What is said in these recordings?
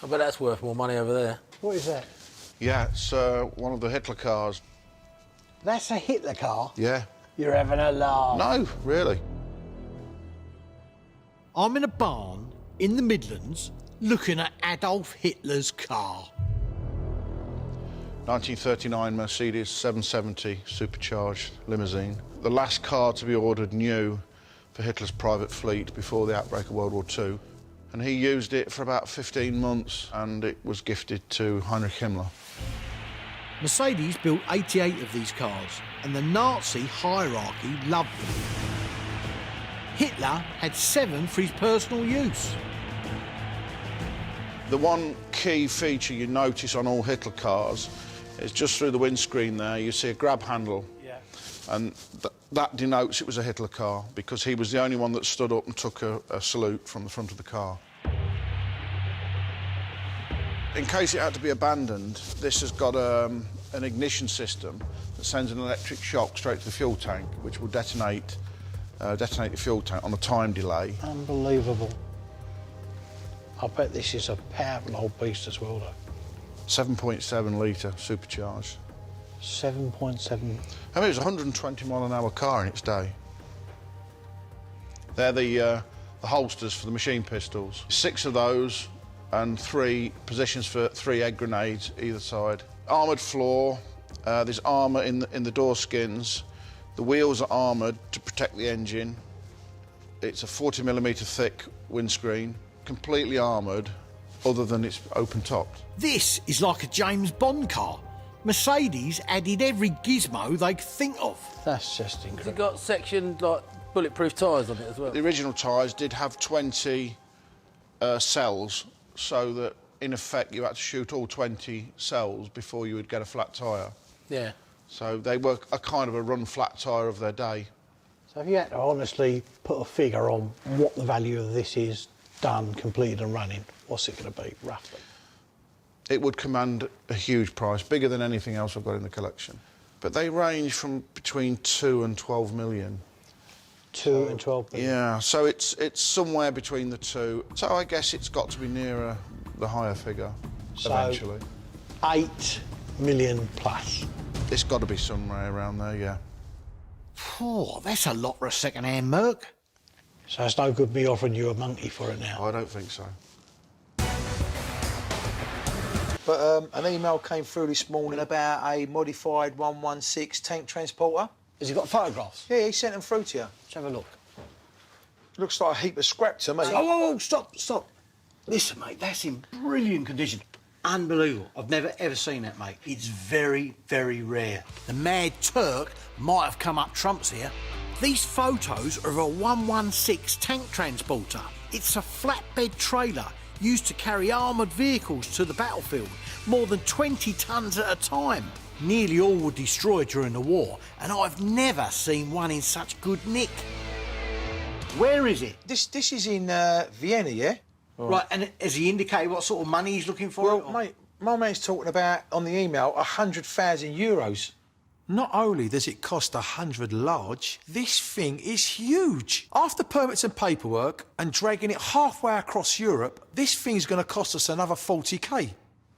I bet that's worth more money over there. What is that? Yeah, it's one of the Hitler cars. That's a Hitler car? Yeah. You're having a laugh. No, really. I'm in a barn in the Midlands looking at Adolf Hitler's car. 1939 Mercedes 770 supercharged limousine. The last car to be ordered new for Hitler's private fleet before the outbreak of World War II. And he used it for about 15 months and it was gifted to Heinrich Himmler. Mercedes built 88 of these cars and the Nazi hierarchy loved them. Hitler had 7 for his personal use. The one key feature you notice on all Hitler cars is just through the windscreen there, you see a grab handle. Yeah. And that denotes it was a Hitler car because he was the only one that stood up and took a salute from the front of the car. In case it had to be abandoned, this has got an ignition system that sends an electric shock straight to the fuel tank, which will detonate the fuel tank on a time delay. Unbelievable. I bet this is a powerful old beast as well, though. 7.7 litre supercharged. 7.7. I mean, it was a 120-mile-an-hour car in its day. They're the holsters for the machine pistols. 6 of those and 3 positions for 3 egg grenades either side. Armoured floor, there's armour in the door skins. The wheels are armoured to protect the engine. It's a 40mm thick windscreen, completely armoured, other than it's open-topped. This is like a James Bond car. Mercedes added every gizmo they could think of. That's just Has it incredible. got sectioned, like, bulletproof tyres on it as well? The original tyres did have 20 cells, so that, in effect, you had to shoot all 20 cells before you would get a flat tyre. Yeah. So they were a kind of a run-flat tyre of their day. So if you had to honestly put a figure on what the value of this is, done, completed and running, what's it going to be, roughly? It would command a huge price, bigger than anything else I've got in the collection. But they range from between 2 and 12 million. 2 and 12 million? Yeah, so it's somewhere between the two. So I guess it's got to be nearer the higher figure, eventually. 8 million plus. It's got to be somewhere around there, yeah. Oh, that's a lot for a second-hand Merc. So it's no good me offering you a monkey for it now. I don't think so. But an email came through this morning about a modified 116 tank transporter. Has he got photographs? Yeah, he sent them through to you. Let's have a look. Looks like a heap of scrap to me. Oh, stop. Listen, mate, that's in brilliant condition. Unbelievable. I've never, ever seen that, mate. It's very, very rare. The Mad Turk might have come up trumps here. These photos are of a 116 tank transporter. It's a flatbed trailer used to carry armoured vehicles to the battlefield, more than 20 tonnes at a time. Nearly all were destroyed during the war, and I've never seen one in such good nick. Where is it? This is in Vienna, yeah? Right, and has he indicated what sort of money he's looking for? Well, mate, my man's talking about, on the email, 100,000 euros. Not only does it cost 100 large, this thing is huge. After permits and paperwork and dragging it halfway across Europe, this thing's going to cost us another 40k.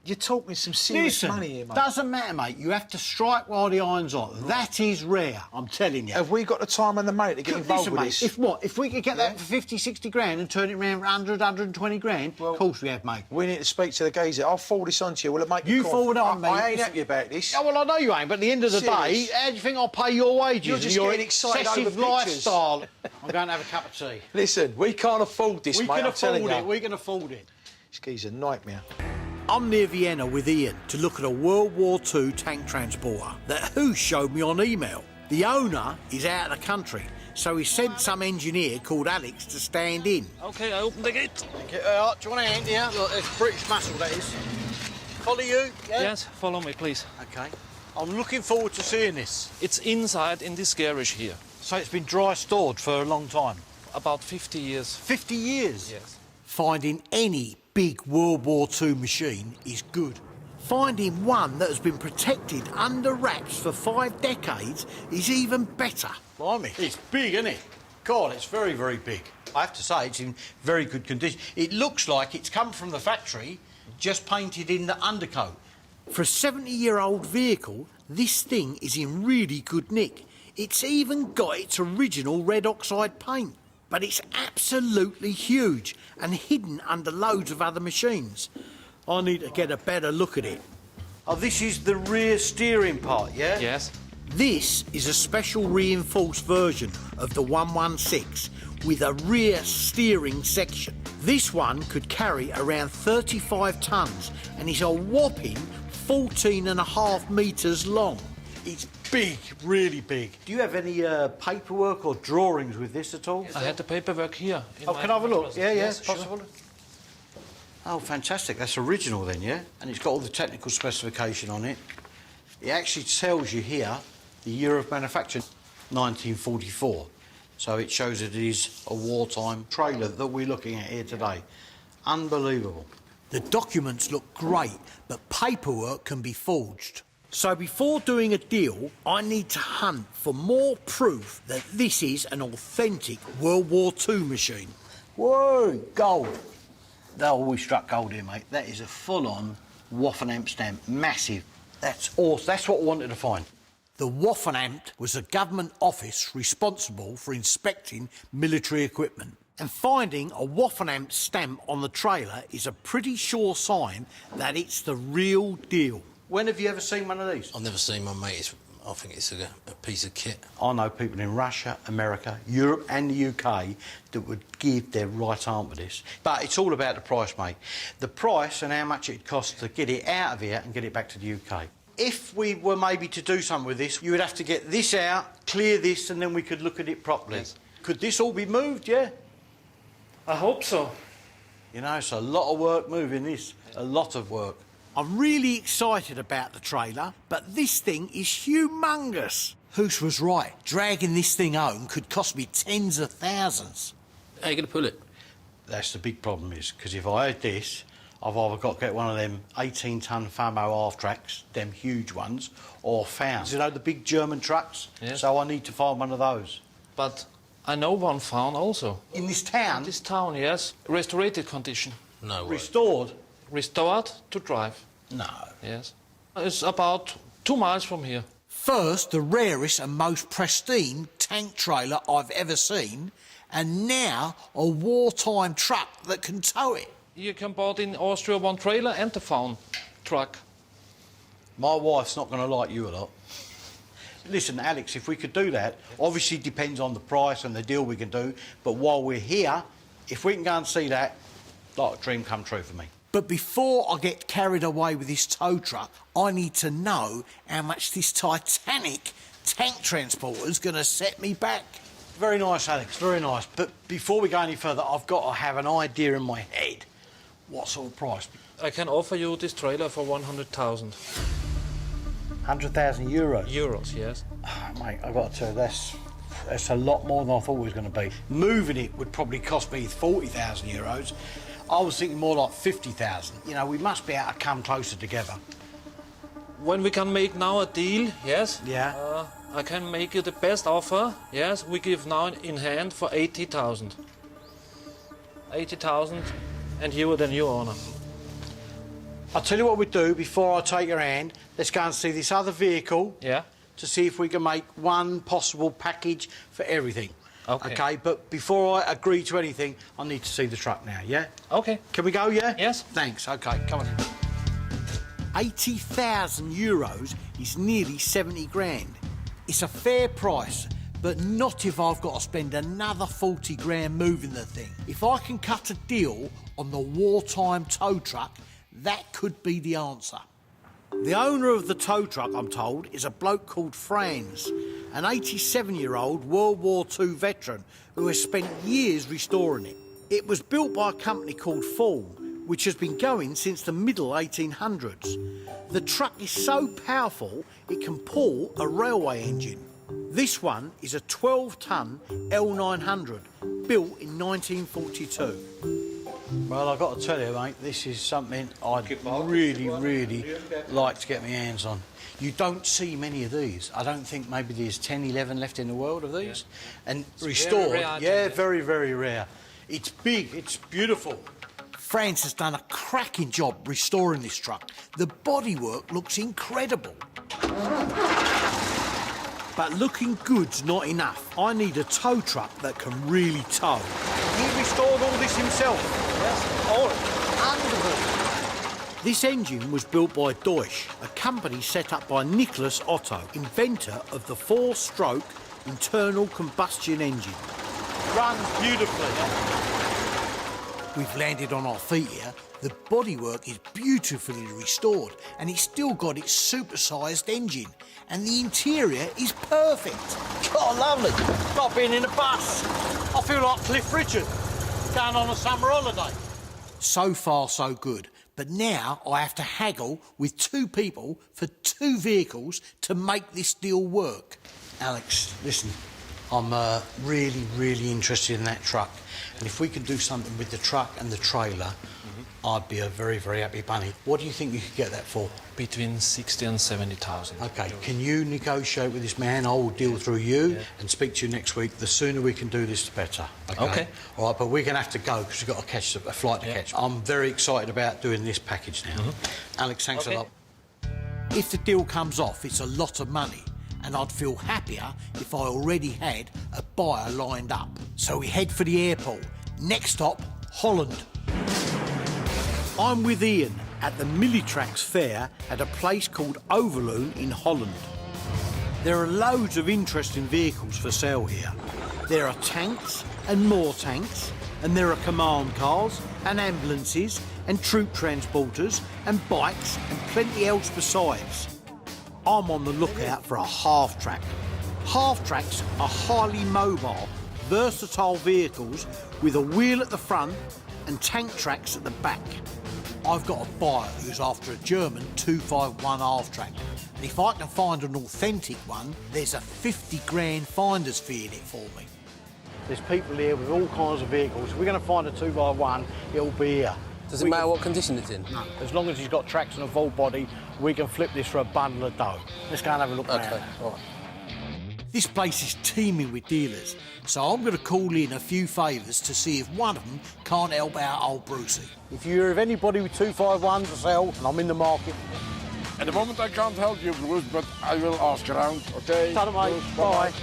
You're talking some serious Listen, money here, mate. doesn't matter, mate. You have to strike while the iron's on. That is rare, I'm telling you. Have we got the time and the money to get involved with this? If we could get that for 50, 60 grand and turn it around for 100, 120 grand, of course we have, mate. We need to speak to the geezer. I'll forward this on to you. Will it make You forward it on, mate. I ain't happy about this. Oh, well, I know you ain't, but at the end of the Serious. day, how do you think I'll pay your wages? You're just and your getting excited over excessive pictures. lifestyle. I'm going to have a cup of tea. Listen, we can't afford this, We mate. can I'm telling afford you. it. We can afford it. This geezer's a nightmare. I'm near Vienna with Ian to look at a World War II tank transporter that Who showed me on email. The owner is out of the country, so he sent some engineer called Alex to stand in. OK, I open the gate. Do you want a hand here? Look, it's British muscle, that is. Follow you? Yeah? Yes, follow me, please. OK. I'm looking forward to seeing this. It's inside in this garage here. So it's been dry stored for a long time? About 50 years. 50 years? Yes. Finding any big World War II machine is good. Finding one that has been protected under wraps for 5 decades is even better. Blimey, it's big, isn't it? God, it's very, very big. I have to say, it's in very good condition. It looks like it's come from the factory just painted in the undercoat. For a 70-year-old vehicle, this thing is in really good nick. It's even got its original red oxide paint. But it's absolutely huge and hidden under loads of other machines. I need to get a better look at it. Oh, this is the rear steering part, yeah? Yes. This is a special reinforced version of the 116 with a rear steering section. This one could carry around 35 tonnes and is a whopping 14.5 metres long. It's big, really big. Do you have any paperwork or drawings with this at all? I had the paperwork here. Oh, can I have a look? Yeah, Yes, possible. sure. Oh, fantastic. That's original then, yeah? And it's got all the technical specification on it. It actually tells you here the year of manufacture, 1944. So it shows that it is a wartime trailer that we're looking at here today. Unbelievable. The documents look great, but paperwork can be forged. So before doing a deal, I need to hunt for more proof that this is an authentic World War II machine. Whoa, gold. They always struck gold here, mate. That is a full-on Waffen-Amp stamp, massive. That's awesome. That's what I wanted to find. The Waffen-Amp was a government office responsible for inspecting military equipment. And finding a Waffen-Amp stamp on the trailer is a pretty sure sign that it's the real deal. When have you ever seen one of these? I've never seen one, mate. I think it's a piece of kit. I know people in Russia, America, Europe and the UK that would give their right arm for this. But it's all about the price, mate. The price and how much it costs to get it out of here and get it back to the UK. If we were maybe to do something with this, you would have to get this out, clear this, and then we could look at it properly. Yes. Could this all be moved, yeah? I hope so. You know, it's a lot of work moving this, a lot of work. I'm really excited about the trailer, but this thing is humongous. Hoos was right. Dragging this thing home could cost me tens of thousands. How are you going to pull it? That's the big problem is, because if I had this, I've either got to get one of them 18-tonne Famo Halftracks, them huge ones, or Found. You know, the big German trucks? Yes. So I need to find one of those. But I know one found also. In this town? This town, yes. Restorated condition. No way. Restored? Restored to drive. No. Yes. It's about 2 miles from here. First, the rarest and most pristine tank trailer I've ever seen, and now a wartime truck that can tow it. You can buy in Austria one trailer and the found truck. My wife's not going to like you a lot. Listen, Alex, if we could do that, obviously depends on the price and the deal we can do, but while we're here, if we can go and see that, like a dream come true for me. But before I get carried away with this tow truck, I need to know how much this Titanic tank transporter's going to set me back. Very nice, Alex, very nice. But before we go any further, I've got to have an idea in my head. What sort of price? I can offer you this trailer for 100,000. 100,000 euros? Euros, yes. Mate, I've got to tell you, that's a lot more than I thought it was going to be. Moving it would probably cost me 40,000 euros. I was thinking more like 50,000. You know, we must be able to come closer together. When we can make now a deal, yes? Yeah. I can make you the best offer, yes? We give now in hand for 80,000. 80,000 and you are the new owner. I'll tell you what we do before I take your hand. Let's go and see this other vehicle. Yeah? To see if we can make one possible package for everything. Okay. Okay, but before I agree to anything, I need to see the truck now, yeah? Okay. Can we go, yeah? Yes. Thanks, okay, come on. 80,000 euros is nearly 70 grand. It's a fair price, but not if I've got to spend another 40 grand moving the thing. If I can cut a deal on the wartime tow truck, that could be the answer. The owner of the tow truck, I'm told, is a bloke called Franz, an 87-year-old World War II veteran who has spent years restoring it. It was built by a company called Fall, which has been going since the middle 1800s. The truck is so powerful it can pull a railway engine. This one is a 12-tonne L900, built in 1942. Well, I've got to tell you, mate, this is something I'd really like to get my hands on. You don't see many of these. I don't think maybe there's 10, 11 left in the world of these. Yeah. And it's restored, very rare, yeah, very, very rare. It's big, it's beautiful. France has done a cracking job restoring this truck. The bodywork looks incredible. But looking good's not enough. I need a tow truck that can really tow. He restored all this himself. Yes, all wonderful. This engine was built by Deutsch, a company set up by Nicholas Otto, inventor of the 4-stroke internal combustion engine. Runs beautifully. We've landed on our feet here. The bodywork is beautifully restored and it's still got its super-sized engine. And the interior is perfect. Oh, lovely. Like being in a bus. I feel like Cliff Richard, going on a summer holiday. So far, so good. But now I have to haggle with 2 people for 2 vehicles to make this deal work. Alex, listen, I'm really, really interested in that truck. And if we can do something with the truck and the trailer, I'd be a very, very happy bunny. What do you think you could get that for? Between 60 and 70,000. OK, can you negotiate with this man? I will deal through you and speak to you next week. The sooner we can do this, the better. OK. All right, but we're going to have to go because we've got to catch a flight to catch. I'm very excited about doing this package now. Alex, thanks a lot. If the deal comes off, it's a lot of money. And I'd feel happier if I already had a buyer lined up. So we head for the airport. Next stop, Holland. I'm with Ian at the Millitrax fair at a place called Overloon in Holland. There are loads of interesting vehicles for sale here. There are tanks and more tanks, and there are command cars and ambulances and troop transporters and bikes and plenty else besides. I'm on the lookout for a Halftrack. Halftracks are highly mobile, versatile vehicles with a wheel at the front and tank tracks at the back. I've got a buyer who's after a German 251 Halftrack. And if I can find an authentic one, there's a 50 grand finder's fee in it for me. There's people here with all kinds of vehicles. If we're going to find a 2x1, it'll be here. Does it matter what condition it's in? No. As long as he's got tracks and a full body, we can flip this for a bundle of dough. Let's go and have a look around. All right. This place is teeming with dealers, so I'm going to call in a few favours to see if one of them can't help out old Brucey. If you hear of anybody with 251s to sell, and I'm in the market... At the moment I can't help you, Bruce, but I will ask around, OK? Ta-da, mate. Bruce, Bye.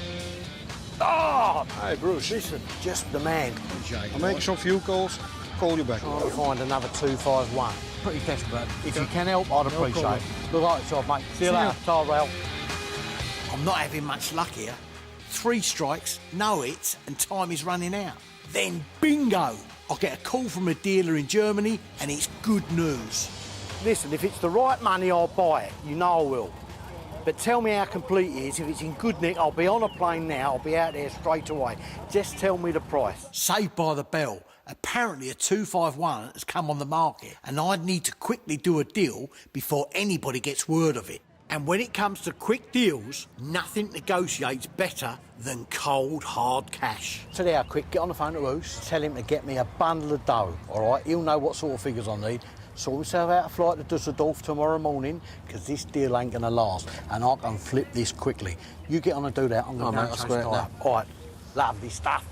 Ah! Hi, Bruce. Listen, just the man. I'll make some few calls, call you back. Trying to find another 251. Pretty desperate. If you can help, I'd appreciate it. Look like yourself, mate. See you later. Ta-ra. I'm not having much luck here. 3 strikes, no hits, and time is running out. Then bingo! I get a call from a dealer in Germany, and it's good news. Listen, if it's the right money, I'll buy it. You know I will. But tell me how complete it is. If it's in good nick, I'll be on a plane now. I'll be out there straight away. Just tell me the price. Saved by the bell. Apparently a 251 has come on the market, and I'd need to quickly do a deal before anybody gets word of it. And when it comes to quick deals, nothing negotiates better than cold, hard cash. Tell you how quick, get on the phone to Roos, tell him to get me a bundle of dough, all right? He'll know what sort of figures I need. Sort himself out a flight to Dusseldorf tomorrow morning, because this deal ain't going to last, and I can flip this quickly. You get on and do that, I'm going to chase it now. All right, lovely stuff.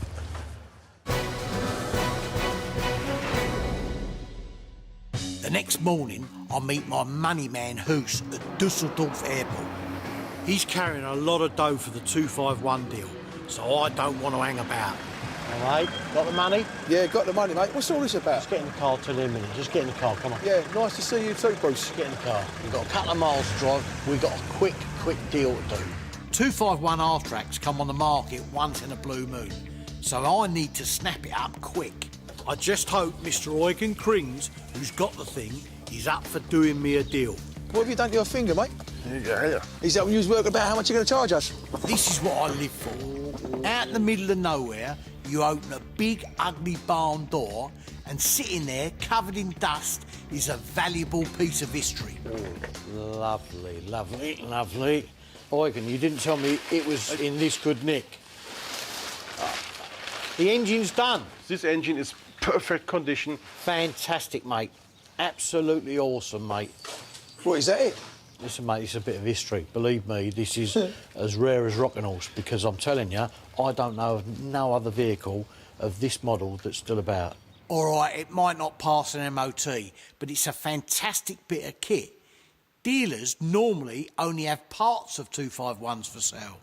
The next morning, I meet my money man, Hoos, at Dusseldorf Airport. He's carrying a lot of dough for the 251 deal, so I don't want to hang about. All right, got the money? Yeah, got the money, mate. What's all this about? Just get in the car till in a minute. Just get in the car, come on. Yeah, nice to see you too, Bruce. Just get in the car. We've got a couple of miles to drive. We've got a quick deal to do. 251 Halftracks come on the market once in a blue moon, so I need to snap it up quick. I just hope Mr. Eugen Krings, who's got the thing, is up for doing me a deal. What have you done to your finger, mate? Yeah. Is that when you was working about how much you're going to charge us? This is what I live for. Out in the middle of nowhere, you open a big, ugly barn door, and sitting there, covered in dust, is a valuable piece of history. Oh, lovely, lovely, lovely. Eugen, you didn't tell me it was in this good nick. The engine's done. This engine is perfect condition. Fantastic, mate. Absolutely awesome, mate. What, is that it? Listen, mate, it's a bit of history. Believe me, this is as rare as rocking horse, because I'm telling you, I don't know of no other vehicle of this model that's still about. All right, it might not pass an MOT, but it's a fantastic bit of kit. Dealers normally only have parts of 251s for sale.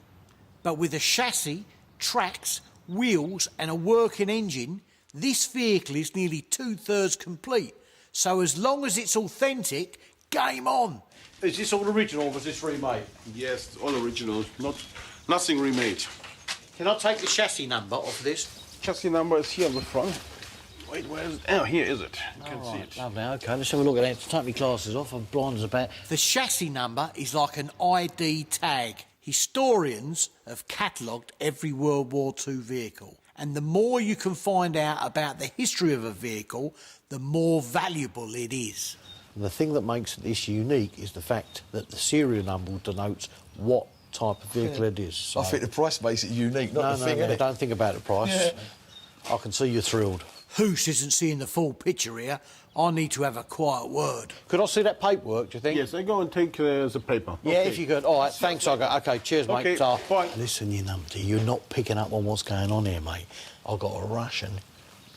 But with a chassis, tracks, wheels and a working engine, this vehicle is nearly 2/3 complete. So as long as it's authentic, game on. Is this all original or was this remade? Yes, all original, nothing remade. Can I take the chassis number off this? Chassis number is here on the front. Wait, where is it? Oh, here is it. You can see it. Lovely, OK, let's have a look at that. Take my glasses off, I'm blind as a bat. The chassis number is like an ID tag. Historians have catalogued every World War II vehicle. And the more you can find out about the history of a vehicle, the more valuable it is. The thing that makes this unique is the fact that the serial number denotes what type of vehicle it is. So I think the price makes it unique, not the thing, innit? Don't think about the price. Yeah. I can see you're thrilled. Hoos isn't seeing the full picture here. I need to have a quiet word. Could I see that paperwork, do you think? Yes, I go and take the paper. Yeah, if you could. All right, thanks, Ogre. OK, cheers, mate. Okay, Ta. bye. Listen, you numpty, you're not picking up on what's going on here, mate. I've got a Russian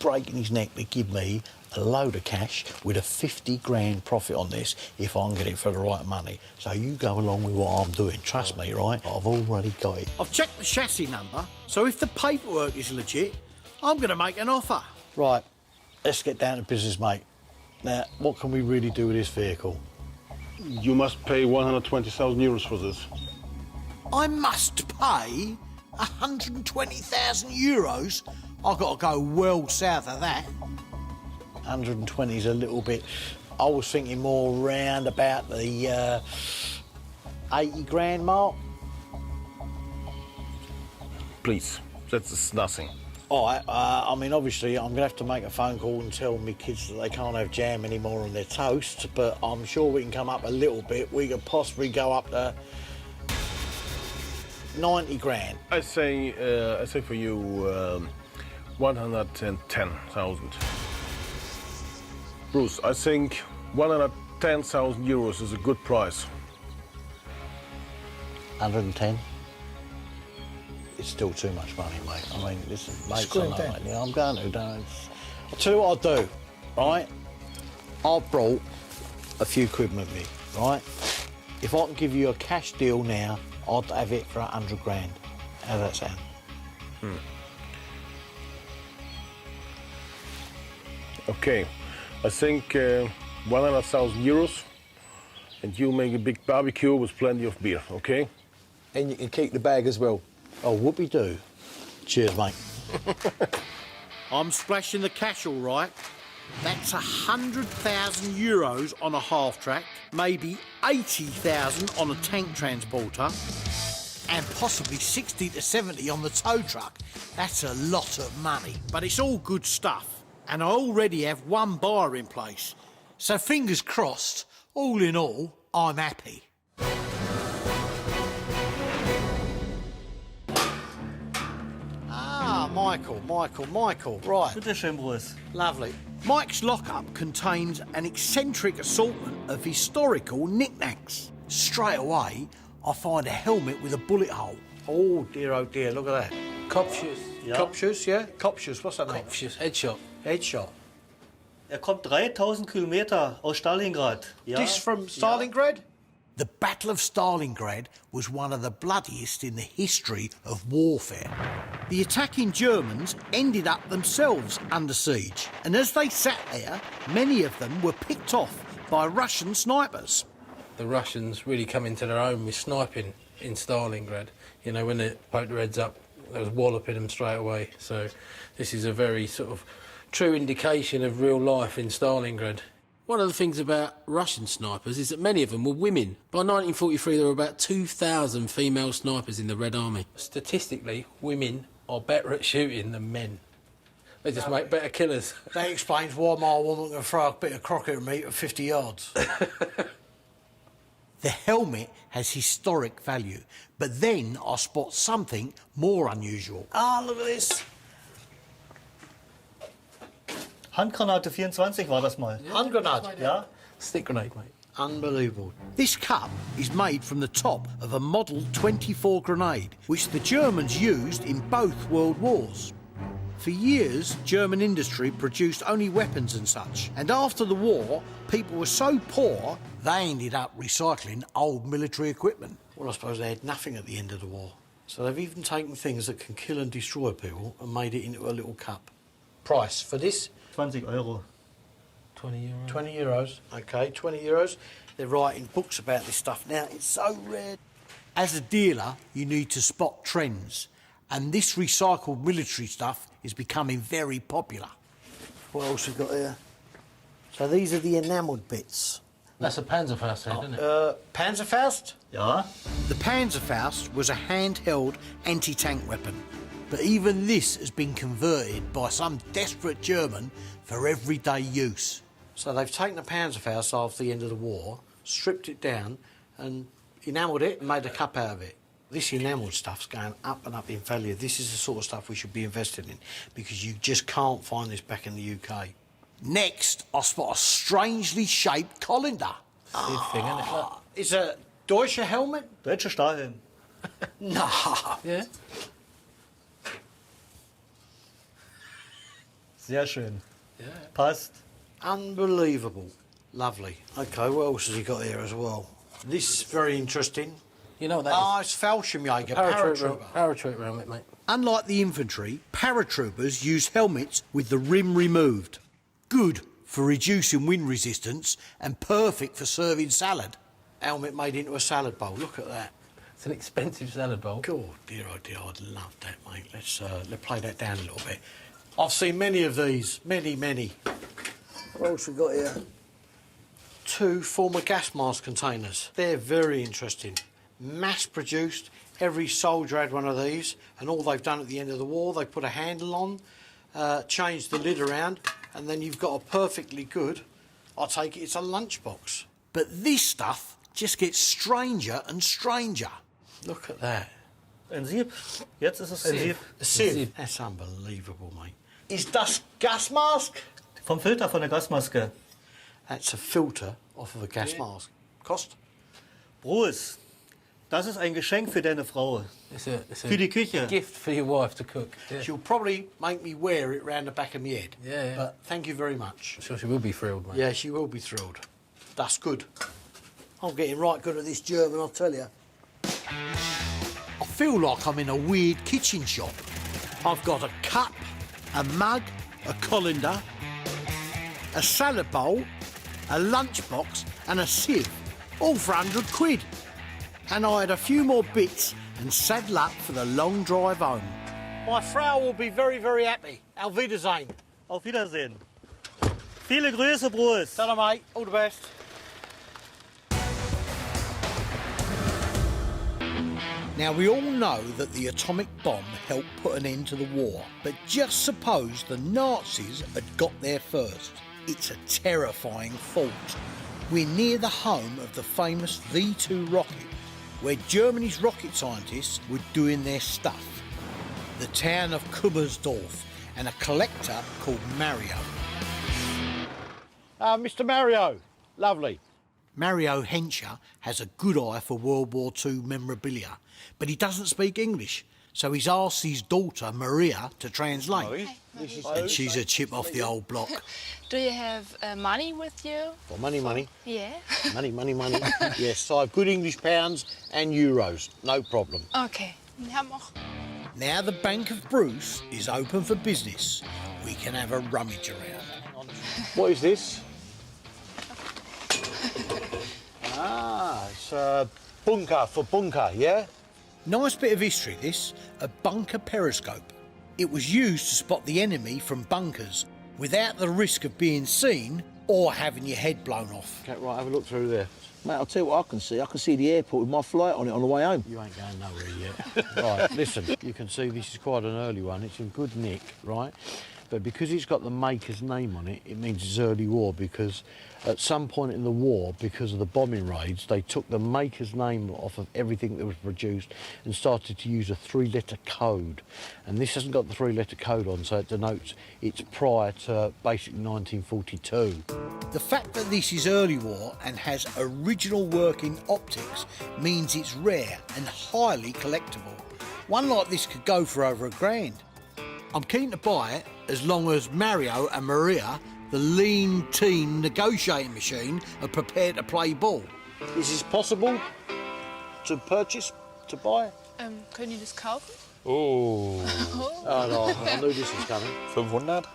breaking his neck to give me a load of cash with a 50 grand profit on this if I can get it for the right money. So you go along with what I'm doing. Trust me, right? I've already got it. I've checked the chassis number, so if the paperwork is legit, I'm going to make an offer. Right, let's get down to business, mate. Now, what can we really do with this vehicle? You must pay 120,000 euros for this. I must pay 120,000 euros? I've got to go well south of that. 120 is a little bit... I was thinking more round about the 80 grand mark. Please, that's nothing. All right, I mean, obviously, I'm going to have to make a phone call and tell my kids that they can't have jam anymore on their toast, but I'm sure we can come up a little bit. We could possibly go up to 90 grand. I say for you 110,000. Bruce, I think 110,000 euros is a good price. 110? It's still too much money, mate. I mean, listen, mate, yeah, I'm going to. Don't. I'll tell you what I'll do, right? I've brought a few quid with me, right? If I can give you a cash deal now, I'd have it for 100 grand. How's that sound? Okay, I think 100,000 euros, and you make a big barbecue with plenty of beer, okay? And you can keep the bag as well. Oh, whoopie-doo. Cheers, mate. I'm splashing the cash all right. That's 100,000 euros on a half-track, maybe 80,000 on a tank transporter, and possibly 60 to 70 on the tow truck. That's a lot of money, but it's all good stuff. And I already have one buyer in place. So fingers crossed, all in all, I'm happy. Michael. Right. Bitte schön, Bruce. Lovely. Mike's lockup contains an eccentric assortment of historical knickknacks. Straight away, I find a helmet with a bullet hole. Oh, dear, look at that. Kopfschuss. Yeah. Kopfschuss, yeah? Kopfschuss, what's that mean? Kopfschuss, headshot. Headshot. Kommt 3.000 Kilometer aus Stalingrad. Ja? This from Stalingrad? The Battle of Stalingrad was one of the bloodiest in the history of warfare. The attacking Germans ended up themselves under siege, and as they sat there, many of them were picked off by Russian snipers. The Russians really come into their own with sniping in Stalingrad. You know, when they poked their heads up, they was walloping them straight away. So this is a very sort of true indication of real life in Stalingrad. One of the things about Russian snipers is that many of them were women. By 1943, there were about 2,000 female snipers in the Red Army. Statistically, women are better at shooting than men. They just make better killers. That explains why my woman can throw a bit of croquet at me at 50 yards. The helmet has historic value, but then I spot something more unusual. Ah, look at this. Handgranate 24 war das mal. Handgranate? Ja? Stick grenade, mate. Unbelievable. This cup is made from the top of a Model 24 grenade, which the Germans used in both World Wars. For years, German industry produced only weapons and such. And after the war, people were so poor, they ended up recycling old military equipment. Well, I suppose they had nothing at the end of the war. So they've even taken things that can kill and destroy people and made it into a little cup. Price for this? 20 Euro. 20 euros. 20 euros. OK, 20 euros. They're writing books about this stuff now. It's so rare. As a dealer, you need to spot trends. And this recycled military stuff is becoming very popular. What else have we got here? So these are the enamelled bits. That's a Panzerfaust head, isn't it? Panzerfaust? Ja. The Panzerfaust was a handheld anti-tank weapon. But even this has been converted by some desperate German for everyday use. So they've taken the Panzerfaust after the end of the war, stripped it down and enamelled it and made a cup out of it. This enamelled stuff's going up and up in value. This is the sort of stuff we should be invested in because you just can't find this back in the UK. Next, I spot a strangely shaped colander. Big thing, isn't it? Look. It's a Deutsche helmet? Deutsche Stahlhelm. No. Yeah. Sehr schön. Yeah. Passt. Unbelievable. Lovely. OK, what else has he got here as well? This is very interesting. You know what that is? It's Fallschirmjäger, paratrooper. Paratrooper helmet, mate. Unlike the infantry, paratroopers use helmets with the rim removed. Good for reducing wind resistance and perfect for serving salad. Helmet made into a salad bowl, look at that. It's an expensive salad bowl. God, dear, oh dear, I'd love that, mate. Let's play that down a little bit. I've seen many of these, many. What else we got here? 2 former gas mask containers. They're very interesting. Mass-produced. Every soldier had one of these, and all they've done at the end of the war, they put a handle on, changed the lid around, and then you've got a perfectly good, I take it, it's a lunchbox. But this stuff just gets stranger and stranger. Look at that. Ein Sieb. Jetzt ist es ein Sieb. A sieve. That's unbelievable, mate. Is das gas mask? Vom Filter von der Gasmaske. That's a filter off of a gas mask. Cost? Bruce, das ist ein Geschenk für deine Frau. It's a Für die Küche. gift for your wife to cook. Yeah. She'll probably make me wear it round the back of my head. Yeah. But thank you very much. I'm sure she will be thrilled, mate. Yeah, she will be thrilled. That's good. I'm getting right good at this German, I'll tell you. I feel like I'm in a weird kitchen shop. I've got a cup, a mug, a colander, a salad bowl, a lunchbox and a sieve, all for 100 quid. And I had a few more bits and saddle up for the long drive home. My Frau will be very, very happy. Auf Wiedersehen. Auf Wiedersehen. Viele Grüße, Bruce. Tell her, mate. All the best. Now, we all know that the atomic bomb helped put an end to the war, but just suppose the Nazis had got there first. It's a terrifying thought. We're near the home of the famous V2 rocket, where Germany's rocket scientists were doing their stuff. The town of Kummersdorf and a collector called Mario. Mr. Mario, lovely. Mario Henscher has a good eye for World War II memorabilia, but he doesn't speak English, so he's asked his daughter Maria to translate. And she's a chip off the old block. Do you have money with you? Well, money. Yeah. Money. Yes, I have good English pounds and euros, no problem. Okay. Wir haben auch. Now the Bank of Bruce is open for business. We can have a rummage around. What is this? It's a bunker for bunker, yeah? Nice bit of history, this. A bunker periscope. It was used to spot the enemy from bunkers without the risk of being seen or having your head blown off. Okay, right, have a look through there. Mate, I'll tell you what I can see. I can see the airport with my flight on it on the way home. You ain't going nowhere yet. Right, listen, you can see this is quite an early one. It's in good nick, right? But because it's got the maker's name on it, it means it's early war, because at some point in the war, because of the bombing raids, they took the maker's name off of everything that was produced and started to use a 3-letter code. And this hasn't got the 3-letter code on, so it denotes it's prior to basically 1942. The fact that this is early war and has original working optics means it's rare and highly collectible. One like this could go for over £1,000. I'm keen to buy it as long as Mario and Maria, the lean teen negotiating machine, are prepared to play ball. Is this possible to purchase, to buy? Können die das kaufen? Oh. Oh, no, I knew this was coming. 500?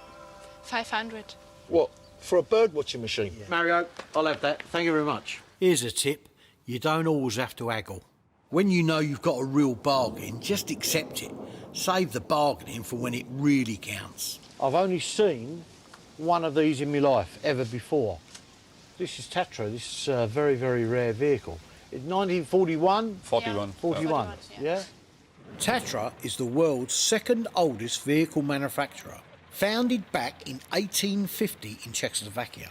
500. What, for a bird watching machine? Yeah. Mario, I'll have that. Thank you very much. Here's a tip. You don't always have to haggle. When you know you've got a real bargain, just accept it. Save the bargaining for when it really counts. I've only seen one of these in my life ever before. This is Tatra. This is a very, very rare vehicle. It's 1941? 41. 41, yeah? Tatra is the world's second oldest vehicle manufacturer, founded back in 1850 in Czechoslovakia.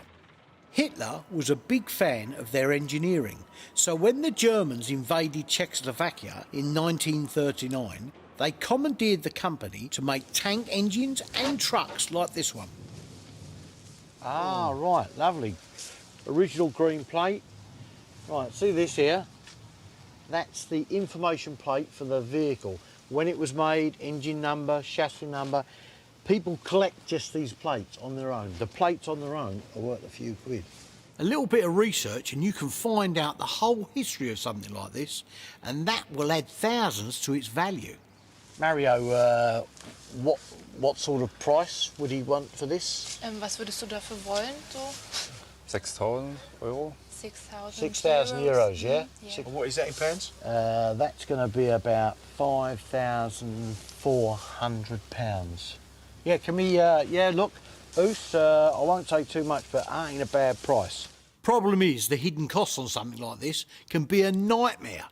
Hitler was a big fan of their engineering, so when the Germans invaded Czechoslovakia in 1939, they commandeered the company to make tank engines and trucks like this one. Ah, right, lovely. Original green plate. Right, see this here? That's the information plate for the vehicle. When it was made, engine number, chassis number. People collect just these plates on their own. The plates on their own are worth a few quid. A little bit of research and you can find out the whole history of something like this, and that will add thousands to its value. Mario, what sort of price would he want for this? Was würdest du dafür wollen? So 6,000 euro. 6,000 6,000 euros, yeah? Yeah. What is that in pounds? That's going to be about £5,400. Yeah, can we, yeah, look, Oos, I won't take too much, but ain't a bad price. Problem is, the hidden costs on something like this can be a nightmare.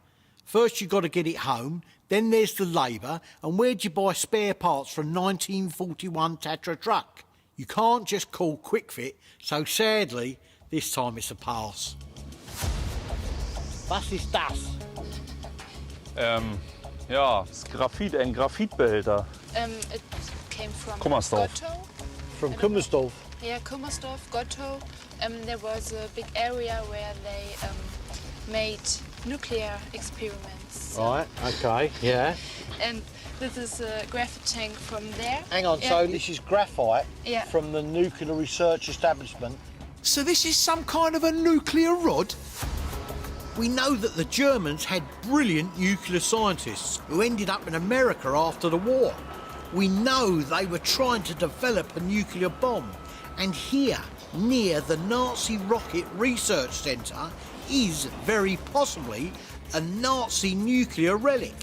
First you've got to get it home, then there's the labour, and where'd you buy spare parts for a 1941 Tatra truck? You can't just call Quick Fit, so sadly, this time it's a pass. Was ist das? Ja, das Graphit, ein Graphitbehälter. It came from Kummersdorf. Gotto. From Kummersdorf. Yeah, Kummersdorf, Gotto. There was a big area where they made nuclear experiments. Right, okay, yeah. And this is a graphite tank from there. Hang on, Yeah. so this is graphite Yeah. from the nuclear research establishment. So this is some kind of a nuclear rod? We know that the Germans had brilliant nuclear scientists who ended up in America after the war. We know they were trying to develop a nuclear bomb. And here, near the Nazi Rocket Research Centre, is very possibly a Nazi nuclear relic.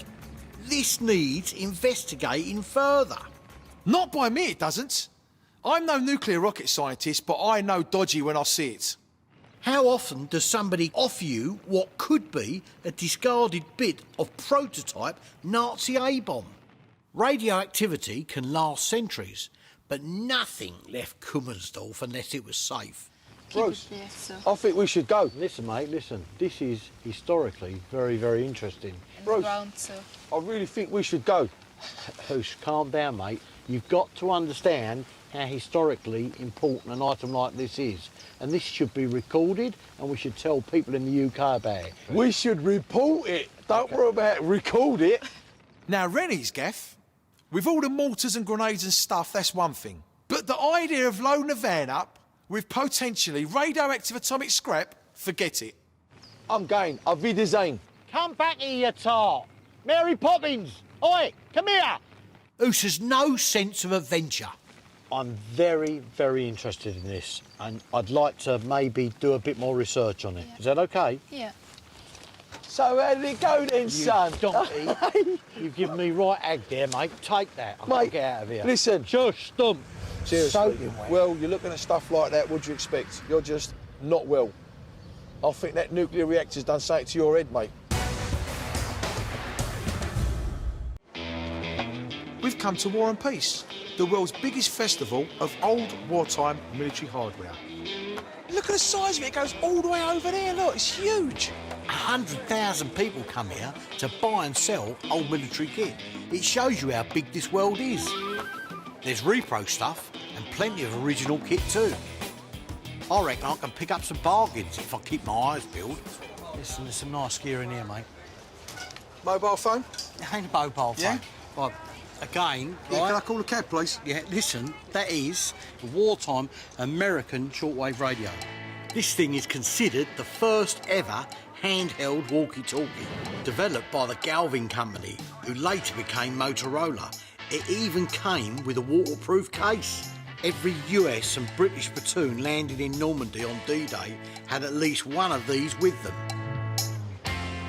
This needs investigating further. Not by me, it doesn't. I'm no nuclear rocket scientist, but I know dodgy when I see it. How often does somebody offer you what could be a discarded bit of prototype Nazi A-bomb? Radioactivity can last centuries, but nothing left Kummersdorf unless it was safe. Bruce, Yeah, so. I think we should go. listen, mate, listen. This is historically very, very interesting. Bruce. Around, so. I really think we should go. Hoosh, calm down, mate. You've got to understand how historically important an item like this is. And this should be recorded, and we should tell people in the UK about it. We should report it. Don't worry about it. Record it. Now, Rennie's gaff, with all the mortars and grenades and stuff, that's one thing. But the idea of loading a van up with potentially radioactive atomic scrap, forget it. I'm going. Auf Wiedersehen. Come back here, you tart. Mary Poppins, oi, come here. Oos has no sense of adventure. I'm very, very interested in this, and I'd like to maybe do a bit more research on it. Yeah. Is that okay? Yeah. So how did it go then, You son? donkey. You've given me right ag there, mate. Take that. I've got to Mate, get out of here. listen. Shush, stump. Seriously. Soaking wet. Well, you're looking at stuff like that, what do you expect? You're just not well. I think that nuclear reactor's done something to your head, mate. We've come to War and Peace, the world's biggest festival of old wartime military hardware. Look at the size of it, it goes all the way over there, look, it's huge. 100,000 people come here to buy and sell old military kit. It shows you how big this world is. There's repro stuff and plenty of original kit too. I reckon I can pick up some bargains if I keep my eyes peeled. Listen, there's some nice gear in here, mate. Mobile phone? It ain't a mobile phone. Yeah? Right, again, Yeah, right? can I call a cab, please? Yeah, listen, that is a wartime American shortwave radio. This thing is considered the first ever handheld walkie-talkie, developed by the Galvin Company, who later became Motorola. It even came with a waterproof case. Every US and British platoon landed in Normandy on D-Day had at least one of these with them.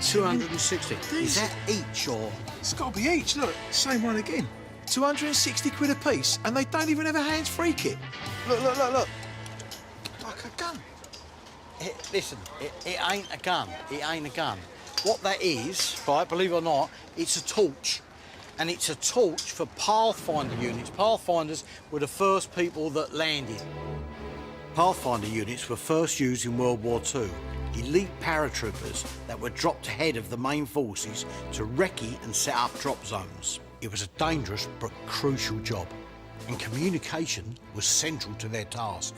260. Is that each or? It's got to be each. Look, same one again. 260 quid a piece, and they don't even have a hands-free kit. Look, look, look, look. Like a gun. Listen, it ain't a gun. It ain't a gun. What that is, right, believe it or not, it's a torch. And it's a torch for Pathfinder units. Pathfinders were the first people that landed. Pathfinder units were first used in World War II. Elite paratroopers that were dropped ahead of the main forces to recce and set up drop zones. It was a dangerous but crucial job, and communication was central to their task.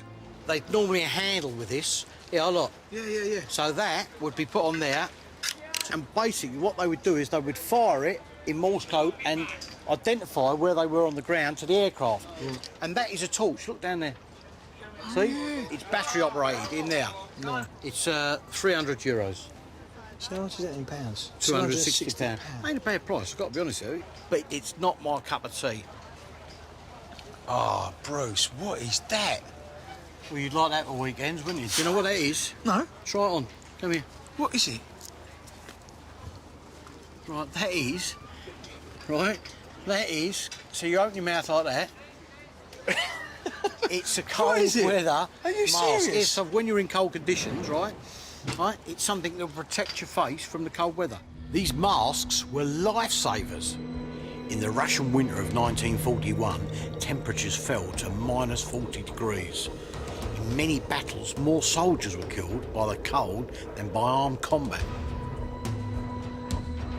They'd normally handle with this. Yeah, look. Yeah. So that would be put on there, and basically what they would do is they would fire it in Morse code and identify where they were on the ground to the aircraft. And that is a torch. Look down there. See? It's battery operated in there. No. It's €300. So how much is that in pounds? £260. Ain't a bad price, I've got to be honest with you. But it's not my cup of tea. Oh, Bruce, what is that? Well, you'd like that for weekends, wouldn't you? Do you know what that is? No. Try it on. Come here. What is it? Right, that is... Right, that is... So you open your mouth like that. It's a cold weather Are you mask. serious? Yes, so when you're in cold conditions, right? Right, it's something that will protect your face from the cold weather. These masks were lifesavers. In the Russian winter of 1941, temperatures fell to minus 40 degrees. In many battles, more soldiers were killed by the cold than by armed combat.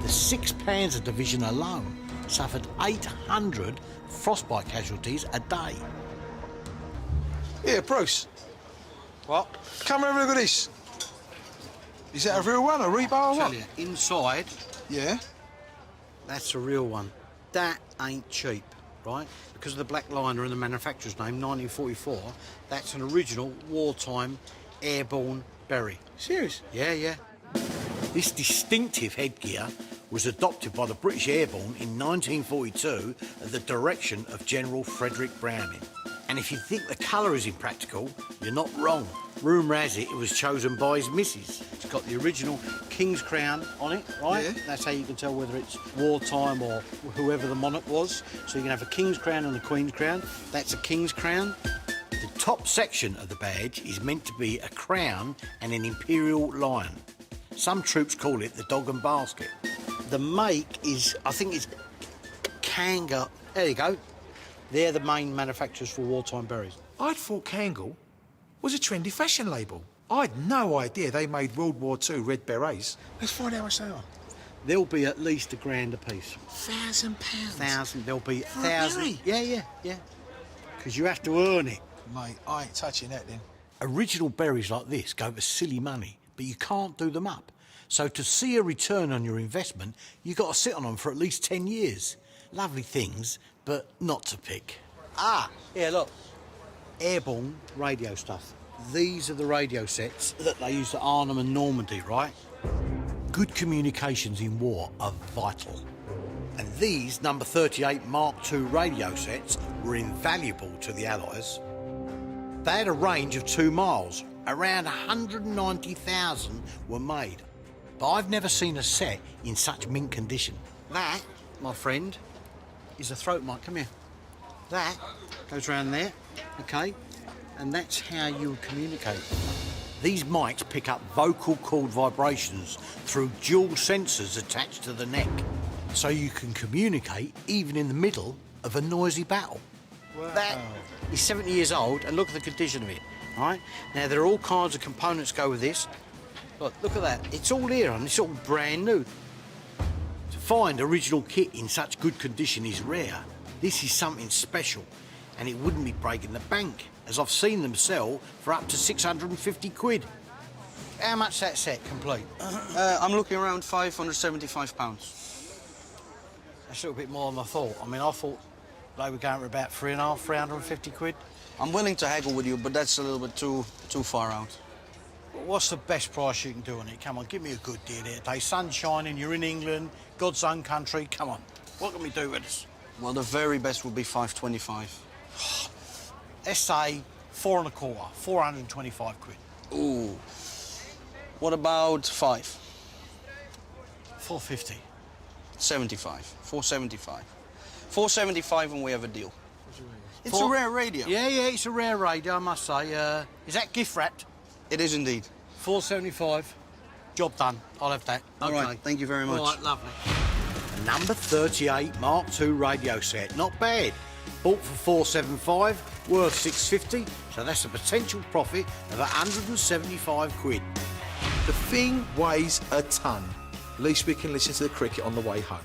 The 6th Panzer Division alone suffered 800 frostbite casualties a day. Yeah, Bruce. What? Come and have a look at this. Is that a real one, a rebar or what? Tell you, inside, Yeah. that's a real one. That ain't cheap, right? Because of the black liner and the manufacturer's name, 1944, that's an original wartime airborne berry. Serious? Yeah. This distinctive headgear was adopted by the British Airborne in 1942 at the direction of General Frederick Browning. And if you think the colour is impractical, you're not wrong. Rumour has it was chosen by his missus. It's got the original King's Crown on it, right? Yeah. That's how you can tell whether it's wartime or whoever the monarch was. So you can have a King's Crown and a Queen's Crown. That's a King's Crown. The top section of the badge is meant to be a crown and an imperial lion. Some troops call it the dog and basket. The make is, I think it's Kanga. There you go. They're the main manufacturers for wartime berries. I'd thought Kangol was a trendy fashion label. I'd no idea they made World War II red berets. Let's find out how much they are. There'll be at least £1,000 a piece. £1,000. There'll be For a thousands. berry? Yeah. Because you have to earn it. Mate, I ain't touching that then. Original berries like this go for silly money, but you can't do them up. So to see a return on your investment, you've got to sit on them for at least 10 years. Lovely things, but not to pick. Yeah, look. Airborne radio stuff. These are the radio sets that they used at Arnhem and Normandy, right? Good communications in war are vital. And these number 38 Mark II radio sets were invaluable to the Allies. They had a range of 2 miles. Around 190,000 were made. But I've never seen a set in such mint condition. That, my friend, is a throat mic. Come here. That goes round there, okay? And that's how you communicate. These mics pick up vocal cord vibrations through dual sensors attached to the neck, so you can communicate even in the middle of a noisy battle. Wow. That is 70 years old, and look at the condition of it, right? Now, there are all kinds of components go with this. Look at that. It's all here, and it's all brand new. To find original kit in such good condition is rare. This is something special, and it wouldn't be breaking the bank, as I've seen them sell for up to 650 quid. How much that set complete? I'm looking around £575. That's a little bit more than I thought. I mean, I thought they were going for about 350 quid. I'm willing to haggle with you, but that's a little bit too far out. What's the best price you can do on it? Come on, give me a good deal here today. Sun's shining, you're in England, God's own country. Come on, what can we do with this? Well, the very best would be 525. Let's say 4 1/4, 425 quid. Ooh. What about 5? 450. 75. 475. 475 and we have a deal. It's a rare radio. Yeah, it's a rare radio, I must say. Is that gift wrapped? It is indeed. 475. Job done. I'll have that. All right, thank you very much. All right, lovely. A number 38 Mark II radio set. Not bad. Bought for 475, worth 650, so that's a potential profit of 175 quid. The thing weighs a ton. At least we can listen to the cricket on the way home.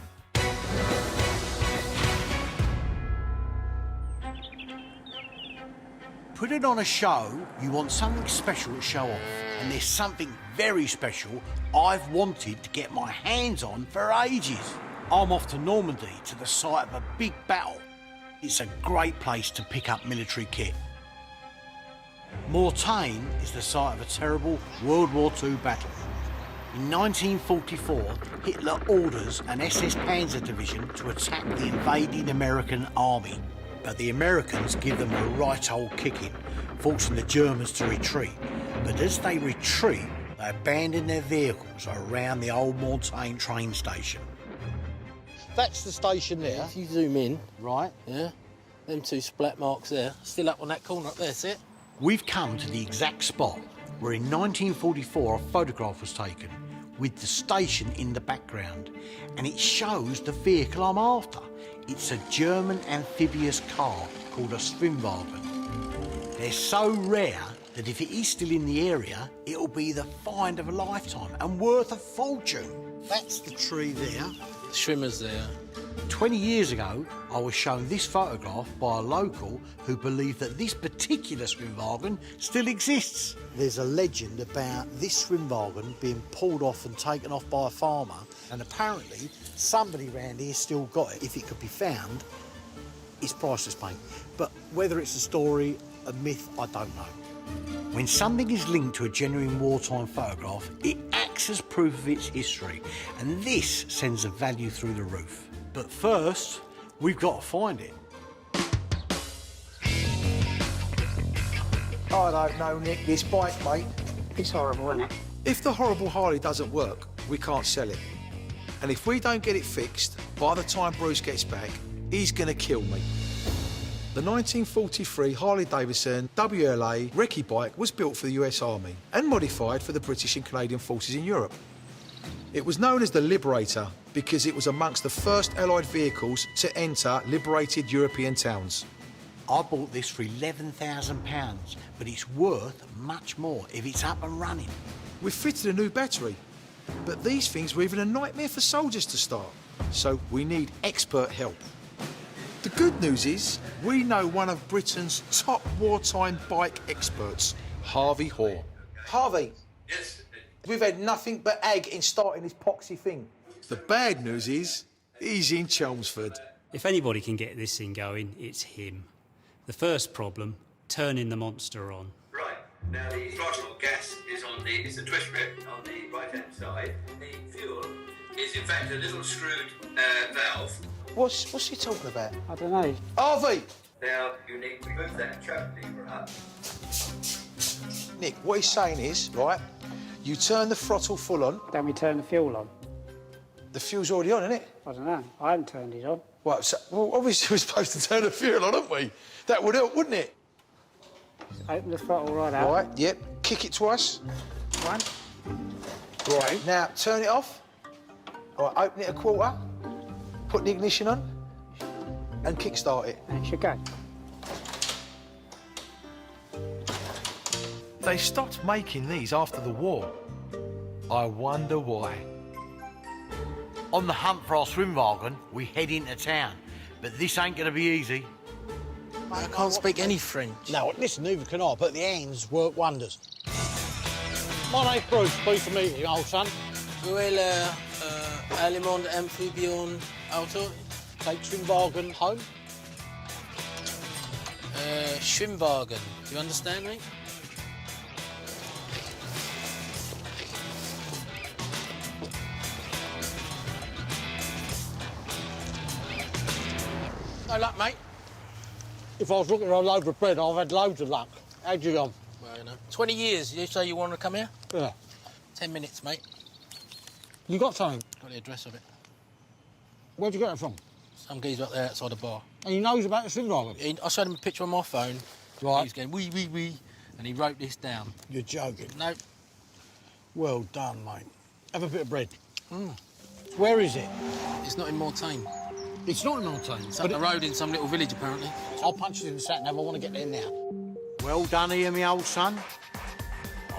Putting on a show, you want something special to show off. And there's something very special I've wanted to get my hands on for ages. I'm off to Normandy to the site of a big battle. It's a great place to pick up military kit. Mortain is the site of a terrible World War II battle. In 1944, Hitler orders an SS Panzer Division to attack the invading American army. But the Americans give them a right old kicking, forcing the Germans to retreat. But as they retreat, they abandon their vehicles around the old Mortain train station. That's the station there. If you zoom in, Right. yeah, them 2 splat marks there, still up on that corner up there, see it? We've come to the exact spot where in 1944 a photograph was taken with the station in the background, and it shows the vehicle I'm after. It's a German amphibious car called a Swimmwagen. They're so rare that if it is still in the area, it'll be the find of a lifetime and worth a fortune. That's the tree there. The Schwimmer's there. 20 years ago, I was shown this photograph by a local who believed that this particular Swimmwagen still exists. There's a legend about this Swimmwagen being pulled off and taken off by a farmer, and apparently somebody around here still got it. If it could be found, it's priceless, mate. But whether it's a story, a myth, I don't know. When something is linked to a genuine wartime photograph, it acts as proof of its history, and this sends the value through the roof. But first, we've got to find it. I don't know, Nick. This bike, mate. It's horrible, isn't it? If the horrible Harley doesn't work, we can't sell it. And if we don't get it fixed, by the time Bruce gets back, he's gonna kill me. The 1943 Harley-Davidson WLA recce bike was built for the US Army and modified for the British and Canadian forces in Europe. It was known as the Liberator because it was amongst the first Allied vehicles to enter liberated European towns. I bought this for £11,000, but it's worth much more if it's up and running. We fitted a new battery, but these things were even a nightmare for soldiers to start, so we need expert help. The good news is we know one of Britain's top wartime bike experts, Harvey Hoare. Harvey. Yes. We've had nothing but ag in starting this poxy thing. The bad news is he's in Chelmsford. If anybody can get this thing going, it's him. The first problem, turning the monster on. Right. Now the throttle gas is on it's a twist grip on the right-hand side. The fuel is in fact a little screwed valve. What's he talking about? I don't know. Harvey! Now you need to move that choke lever up. Nick, what he's saying is, right, you turn the throttle full on. Don't we turn the fuel on? The fuel's already on, isn't it? I don't know. I haven't turned it on. Well, obviously we're supposed to turn the fuel on, aren't we? That would help, wouldn't it? Open the throttle right out. Right, yep. Kick it twice. One. Right. Now, turn it off. All right, open it a quarter. Put the ignition on. And kick-start it. And it should go. They stopped making these after the war. I wonder why. On the hunt for our Swimmwagen, we head into town. But this ain't going to be easy. I can't speak any French. No, listen, neither can I, but the hands work wonders. My name's Bruce, pleased to meet you, old son. Où est le allemande amphibian auto? take Swimmwagen home? Swimmwagen. Do you understand me? No luck, mate. If I was looking for a loaf of bread, I've had loads of luck. How'd you go? Well, you know. 20 years, you say you want to come here? Yeah. 10 minutes, mate. You got something? Got the address of it. Where'd you get it from? Some geezer up there outside the bar. And he knows about the Swimmwagen? I showed him a picture on my phone. Right. He was going, wee, wee, wee, and he wrote this down. You're joking. No. Well done, mate. Have a bit of bread. Where is it? It's not in Mortain. It's not in Mortain. It's up the road in some little village, apparently. I'll punch it in the sat-nav. I want to get there now. Well done here, me old son.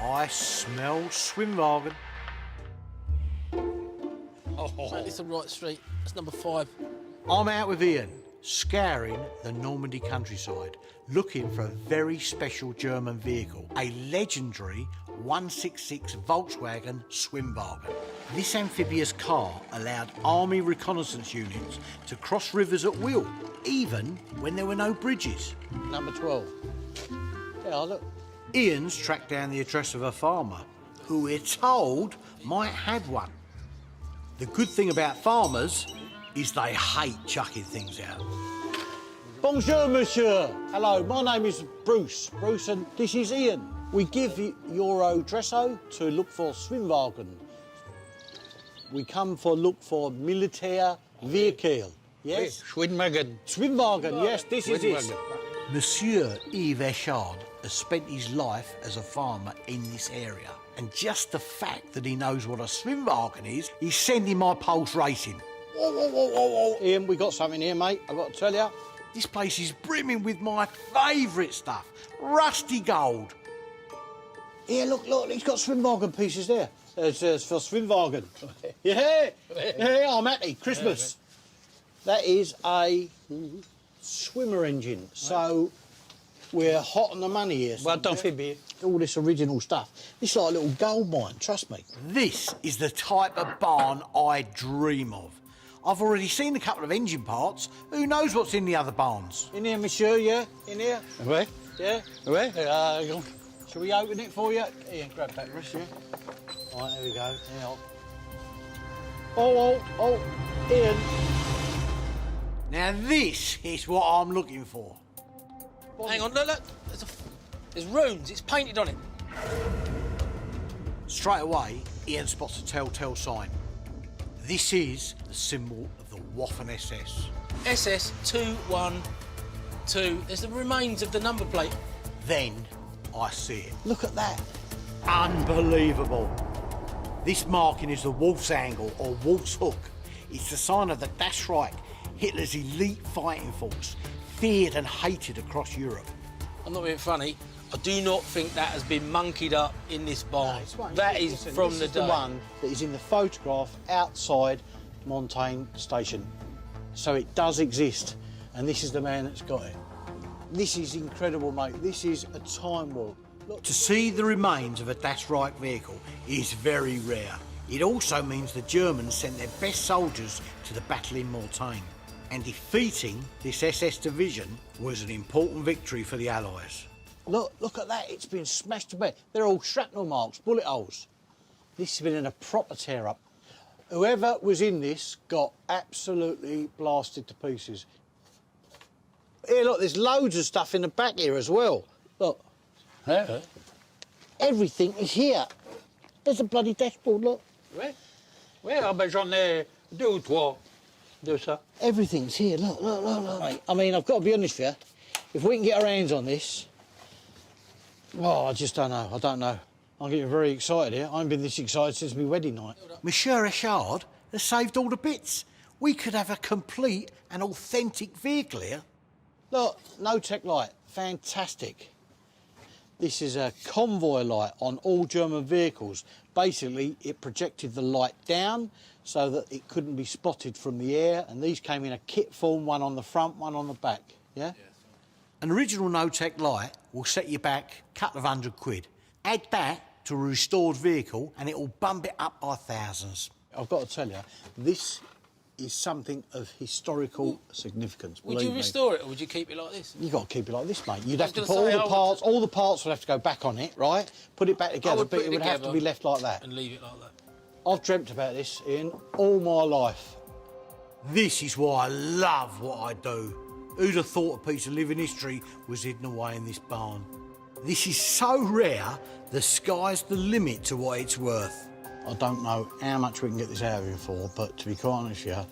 I smell Swimmwagen. Mate, it's the right street. That's number 5. I'm out with Ian, scouring the Normandy countryside, looking for a very special German vehicle, a legendary 166 Volkswagen Swimmwagen. This amphibious car allowed army reconnaissance units to cross rivers at will, even when there were no bridges. Number 12. Yeah, look. Ian's tracked down the address of a farmer who we're told might have one. The good thing about farmers is they hate chucking things out. Bonjour, monsieur. Hello, my name is Bruce. Bruce, and this is Ian. We give your address to look for Swimmwagen. We come for look for military vehicle. Yes? Swimmwagen. Swimmwagen, yes, this is it. Monsieur Yves Echard has spent his life as a farmer in this area. And just the fact that he knows what a Swimmwagen is, he's sending my pulse racing. Whoa, whoa, whoa, whoa, whoa. Ian, we got something here, mate. I've got to tell you. This place is brimming with my favourite stuff. Rusty gold. Here, look, he's got Swimmwagen pieces there. It's for Swimmwagen. Yeah, I'm happy. Christmas. That is a swimmer engine. So we're hot on the money here. Well done, Phoebe. All this original stuff. It's like a little gold mine, trust me. This is the type of barn I dream of. I've already seen a couple of engine parts. Who knows what's in the other barns? In here, monsieur, yeah? In here? Where? Yeah? Where? Shall we open it for you? Here, grab that wrist, yeah? Right, there we go. Now. Oh, Ian. Now this is what I'm looking for. Hang on, look. There's runes. It's painted on it. Straight away, Ian spots a telltale sign. This is the symbol of the Waffen SS. SS 212. There's the remains of the number plate. Then I see it. Look at that. Unbelievable. This marking is the Wolf's Angle or Wolf's Hook. It's the sign of the Das Reich, Hitler's elite fighting force, feared and hated across Europe. I'm not being funny. I do not think that has been monkeyed up in this barn. That is from the day. The one that is in the photograph outside Montaigne Station. So it does exist, and this is the man that's got it. This is incredible, mate. This is a time warp. Look. To see the remains of a Das Reich vehicle is very rare. It also means the Germans sent their best soldiers to the battle in Mortain. And defeating this SS division was an important victory for the Allies. Look at that. It's been smashed to bits. They're all shrapnel marks, bullet holes. This has been in a proper tear-up. Whoever was in this got absolutely blasted to pieces. Here, look, there's loads of stuff in the back here as well. Look. Yeah. Everything is here. There's a bloody dashboard, look. Ouais, ben j'en ai 2 ou 3 de ça. Everything's here, look. Mate, I mean, I've got to be honest with you. If we can get our hands on this... Oh, I just don't know. I don't know. I'm getting very excited here. I haven't been this excited since my wedding night. Monsieur Echard has saved all the bits. We could have a complete and authentic vehicle here. Look, no tech light. Fantastic. This is a convoy light on all German vehicles. Basically, it projected the light down so that it couldn't be spotted from the air, and these came in a kit form, one on the front, one on the back, yeah? An original no-tech light will set you back a couple of £100. Add that to a restored vehicle and it will bump it up by thousands. I've got to tell you, this is something of historical significance. Would you restore it, or would you keep it like this? You've got to keep it like this, mate. You'd I have to was put gonna all say, the I would- parts. All the parts would have to go back on it, right? Put it back together, would but put it it would have to together be left like that. And leave it like that. I've dreamt about this, Ian, all my life. This is why I love what I do. Who'd have thought a piece of living history was hidden away in this barn? This is so rare, the sky's the limit to what it's worth. I don't know how much we can get this out of him for, but to be quite honest with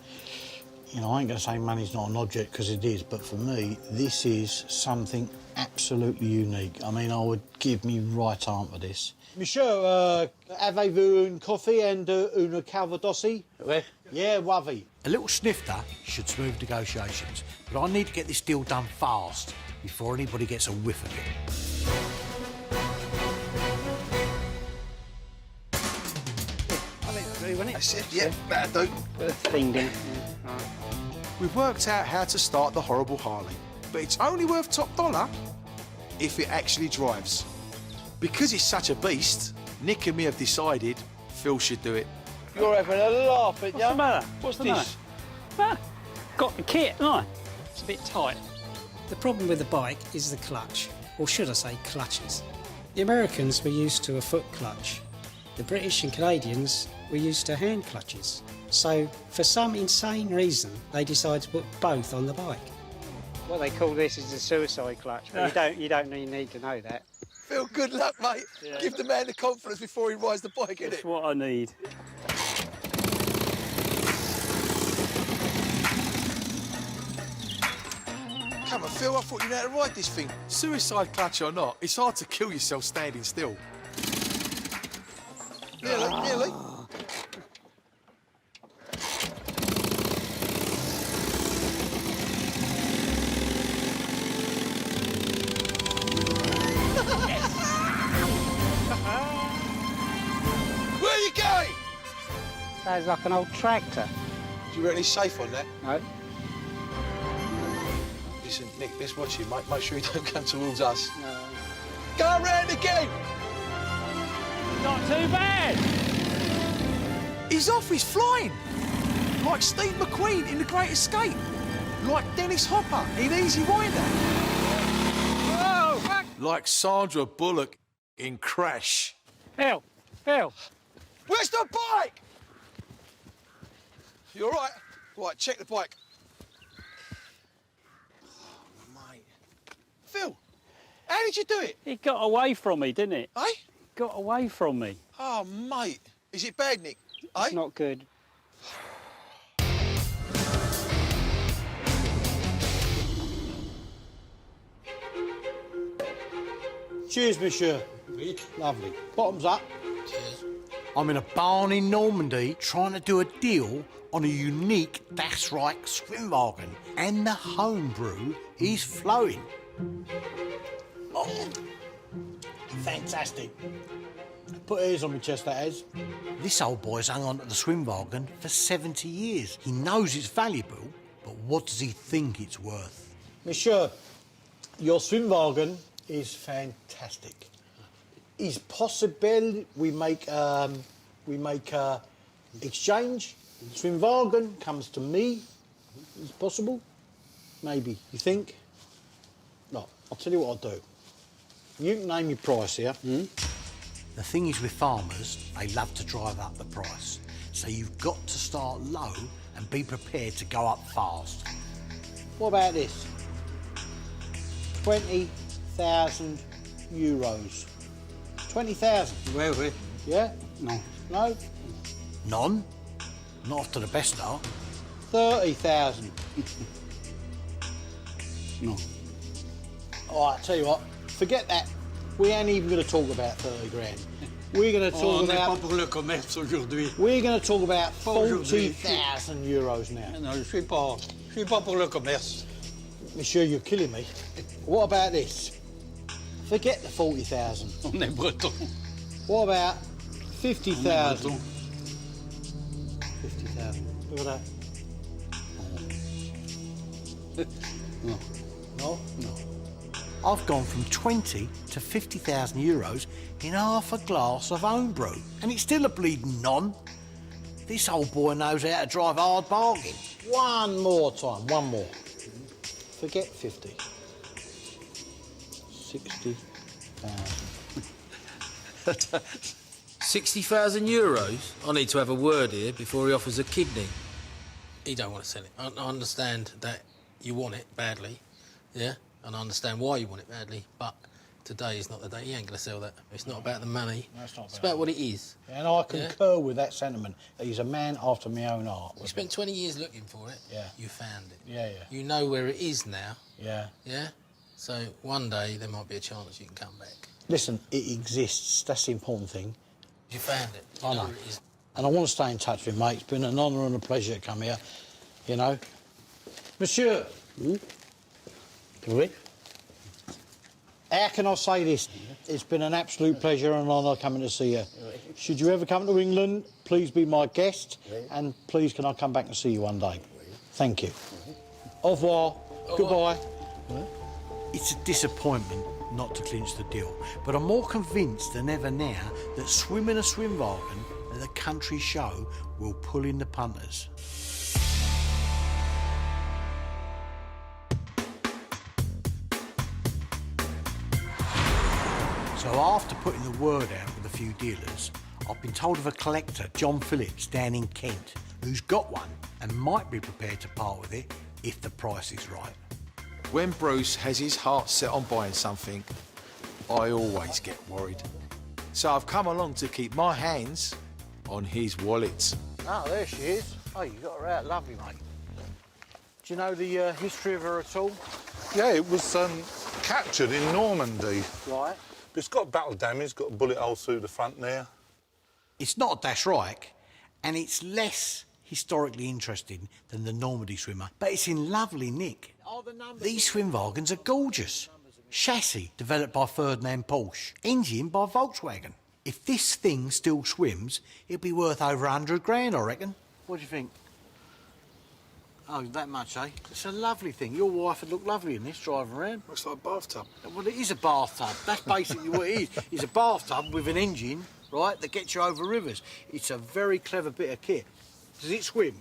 you know, I ain't going to say money's not an object, because it is, but for me, this is something absolutely unique. I mean, I would give me right arm for this. Monsieur, avez-vous une coffee and une calvadosi? Oui. Yeah, wavy. A little snifter should smooth negotiations, but I need to get this deal done fast before anybody gets a whiff of it. That's it, yeah, that'll do. Thing down. We've worked out how to start the horrible Harley, but it's only worth top dollar if it actually drives. Because it's such a beast, Nick and me have decided Phil should do it. You're having a laugh, aren't you? What's the matter? What's the this? matter? Got the kit, haven't I? It's a bit tight. The problem with the bike is the clutch, or should I say clutches. The Americans were used to a foot clutch. The British and Canadians were used to hand clutches. So, for some insane reason, they decided to put both on the bike. What they call this is a suicide clutch, but you don't need to know that. Phil, good luck, mate. Yeah. Give the man the confidence before he rides the bike, innit? That's what I need. Come on, Phil, I thought you knew how to ride this thing. Suicide clutch or not, it's hard to kill yourself standing still. Nearly. Where are you going? Sounds like an old tractor. Do you reckon he's safe on that? No. Listen, Nick, let's watch him, mate. Make sure he don't come towards us. No. Go round again! Not too bad! He's off, he's flying! Like Steve McQueen in The Great Escape. Like Dennis Hopper in Easy Rider. Whoa! Fuck! Like Sandra Bullock in Crash. Phil! Phil! Where's the bike? You all right? Right, check the bike. Oh, mate. Phil, how did you do it? It got away from me, didn't it? Eh? Got away from me. Oh, mate. Is it bad, Nick? It's not good. Cheers, monsieur. Lovely. Bottoms up. Cheers. I'm in a barn in Normandy trying to do a deal on a unique Das Reich Swimmwagen, and the homebrew is flowing. Oh, fantastic. Put ears on my chest, that is. This old boy's hung on to the Swimmwagen for 70 years. He knows it's valuable, but what does he think it's worth? Monsieur, your Swimmwagen is fantastic. Is possible we make exchange? Swimmwagen comes to me. Is possible? Maybe. You think? No. I'll tell you what I'll do. You can name your price here. The thing is with farmers, they love to drive up the price. So you've got to start low and be prepared to go up fast. What about this? 20,000 euros. 20,000. Where? Yeah? No. No? None? Not after the best start. 30,000. No. All right, tell you what. Forget that. We ain't even going to talk about 30 grand. We're going to talk about... pour le commerce aujourd'hui. We're going to talk about 40,000 euros now. Non, je suis pas pour le commerce. Monsieur, you're killing me. What about this? Forget the 40,000. On est breton. What about 50,000? 50,000. Look at that. No. No? No. I've gone from 20 to 50,000 euros in half a glass of homebrew, and it's still a bleeding non. This old boy knows how to drive a hard bargain. One more time, one more. Forget 50. 60,000. 60,000 euros? I need to have a word here before he offers a kidney. He don't want to sell it. I understand that you want it badly, yeah? And I understand why you want it badly, but today is not the day. He ain't going to sell that. It's not about the money. No, it's not It's about what it is. And I concur with that sentiment. He's a man after my own heart. You spent 20 years looking for it. Yeah. You found it. Yeah, yeah. You know where it is now. Yeah. Yeah? So one day there might be a chance you can come back. Listen, it exists. That's the important thing. You found it. You I know. where it is. And I want to stay in touch with you, mate. It's been an honour and a pleasure to come here, you know. Monsieur. Oui? How can I say this? It's been an absolute pleasure and honour coming to see you. Should you ever come to England, please be my guest, and please can I come back and see you one day? Thank you. Au revoir. Goodbye. It's a disappointment not to clinch the deal, but I'm more convinced than ever now that swimming a Swimmwagen at the country show will pull in the punters. So after putting the word out with a few dealers, I've been told of a collector, John Phillips, down in Kent, who's got one and might be prepared to part with it if the price is right. When Bruce has his heart set on buying something, I always get worried. So I've come along to keep my hands on his wallet. Oh, there she is. Oh, you got her out lovely, mate. Do you know the history of her at all? Yeah, it was captured in Normandy. Right. It's got battle damage, got a bullet hole through the front there. It's not a Das Reich, and it's less historically interesting than the Normandy swimmer, but it's in lovely nick. These Swimmwagens are gorgeous. Chassis developed by Ferdinand Porsche, engine by Volkswagen. If this thing still swims, it'll be worth over 100 grand, I reckon. What do you think? Oh, that much, eh? It's a lovely thing. Your wife would look lovely in this, driving around. Looks like a bathtub. Well, it is a bathtub. That's basically what it is. It's a bathtub with an engine, right, that gets you over rivers. It's a very clever bit of kit. Does it swim?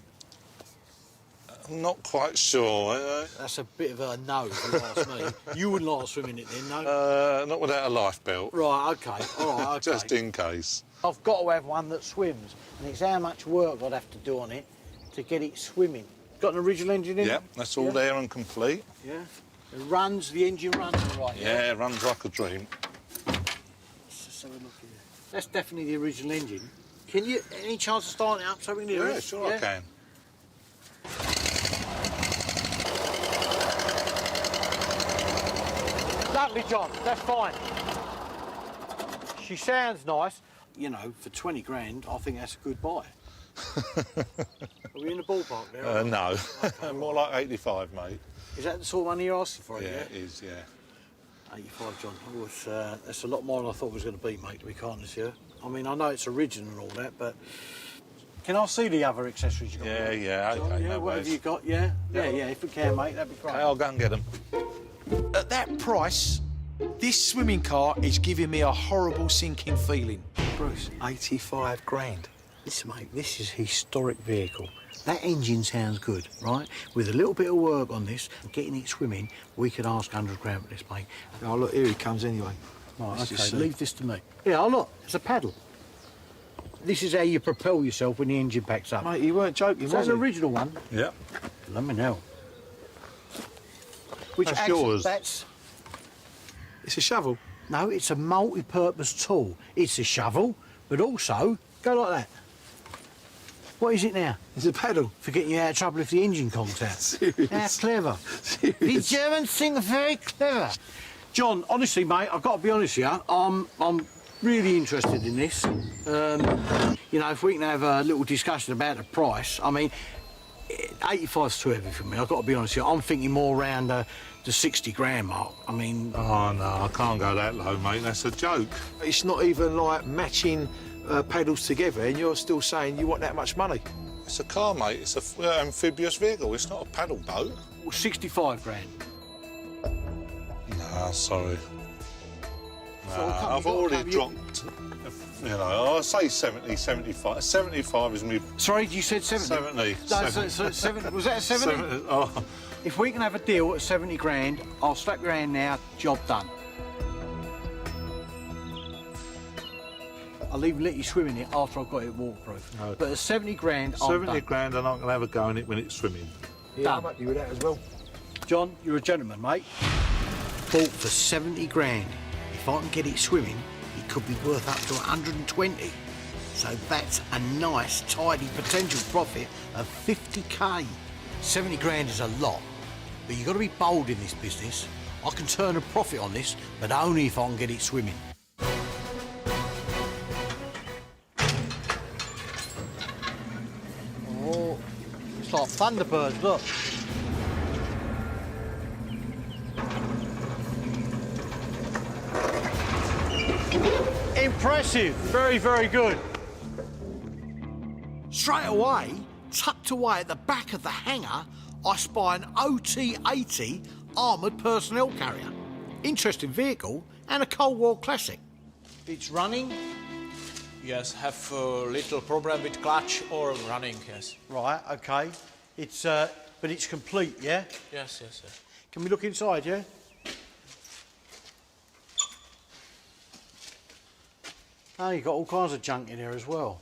I'm not quite sure. That's a bit of a no, if you ask me. You wouldn't like swimming it then, no? Not without a life belt. Right, OK. All right, OK. Just in case. I've got to have one that swims, and it's how much work I'd have to do on it to get it swimming. Got an original engine in it? Yep, that's all there and complete. Yeah. It runs, the engine runs all right, Yeah, it runs like a dream. Let's just have a look here. That's definitely the original engine. Can you, any chance of starting it up so we can hear it? Yeah, sure I can. Lovely, John, that's fine. She sounds nice. You know, for 20 grand, I think that's a good buy. Are we in the ballpark there? No, more like 85, mate. Is that the sort of money you're asking for? Yeah, it is, yeah. 85, John. Oh, that's a lot more than I thought it was going to be, mate, to be honest here. I mean, I know it's original and all that, but can I see the other accessories you got? Yeah, yeah, John, OK, yeah, no what have worries. you got? Yeah? Yeah, if we can, mate, that'd be great. Okay, I'll go and get them. At that price, this swimming car is giving me a horrible sinking feeling. Bruce, 85 grand. Listen, mate, this is a historic vehicle. That engine sounds good, right? With a little bit of work on this, getting it swimming, we could ask 100 grand for this, mate. Oh, look, here he comes anyway. Right, Let's OK, just see. leave this to me. Yeah, oh, look, it's a paddle. This is how you propel yourself when the engine packs up. Mate, you weren't joking, Is was that an you? original one? Yep. Let me know. Which That's actually, yours. That's... It's a shovel. No, it's a multi-purpose tool. It's a shovel, but also, go like that. What is it now? It's a paddle. For getting you out of trouble if the engine conks out. Serious. That's clever. The Serious. Germans think are very clever. John, honestly, mate, I've got to be honest here. I'm really interested in this. You know, if we can have a little discussion about the price, I mean, 85's too heavy for me. I've got to be honest here. I'm thinking more around the 60 grand mark. I mean... Oh, no, I can't go that low, mate. That's a joke. It's not even like matching pedals together, and you're still saying you want that much money. It's a car, mate. It's a amphibious vehicle. It's not a paddle boat. Well, 65 grand. Nah, sorry. I've already dropped, you know, I'll say 70, 75. 75 is me. Sorry, you said 70? 70. No, so 70. Was that a 70? Oh. If we can have a deal at 70 grand, I'll slap your hand now, job done. I'll even let you swim in it after I've got it waterproof. Okay. But at 70 grand, I'm 70 done. grand and I can have a go in it when it's swimming. Yeah, I'm happy with that as well. John, you're a gentleman, mate. Bought for 70 grand. If I can get it swimming, it could be worth up to 120. So that's a nice, tidy potential profit of 50k. 70 grand is a lot, but you've got to be bold in this business. I can turn a profit on this, but only if I can get it swimming. Oh, it's like Thunderbirds, look. Impressive, very, very good. Straight away, tucked away at the back of the hangar, I spy an OT-80 armoured personnel carrier. Interesting vehicle and a Cold War classic. It's running. Yes, have a little problem with clutch or running, yes. Right, OK. It's, but it's complete, yeah? Yes, yes, yes. Can we look inside, yeah? Oh, you've got all kinds of junk in here as well.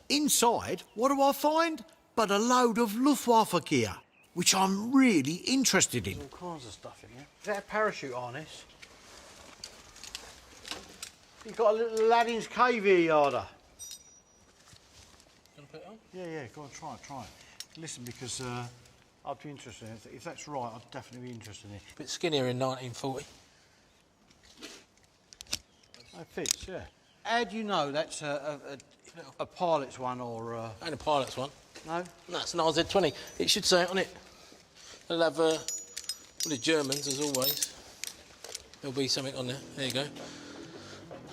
Inside, what do I find? But a load of Luftwaffe gear, which I'm really interested in. All kinds of stuff in here. Is that a parachute harness? You've got a little Aladdin's cave here, Yarda. Gonna put it on? Yeah, go on, try it. Listen, because I'd be interested in it. If that's right, I'd definitely be interested in it. Bit skinnier in 1940. It fits, yeah. How do you know that's a pilot's one or... Ain't a pilot's one. No? That's an RZ-20. It should say it on it. They'll have, well, the Germans, as always. There'll be something on there. There you go.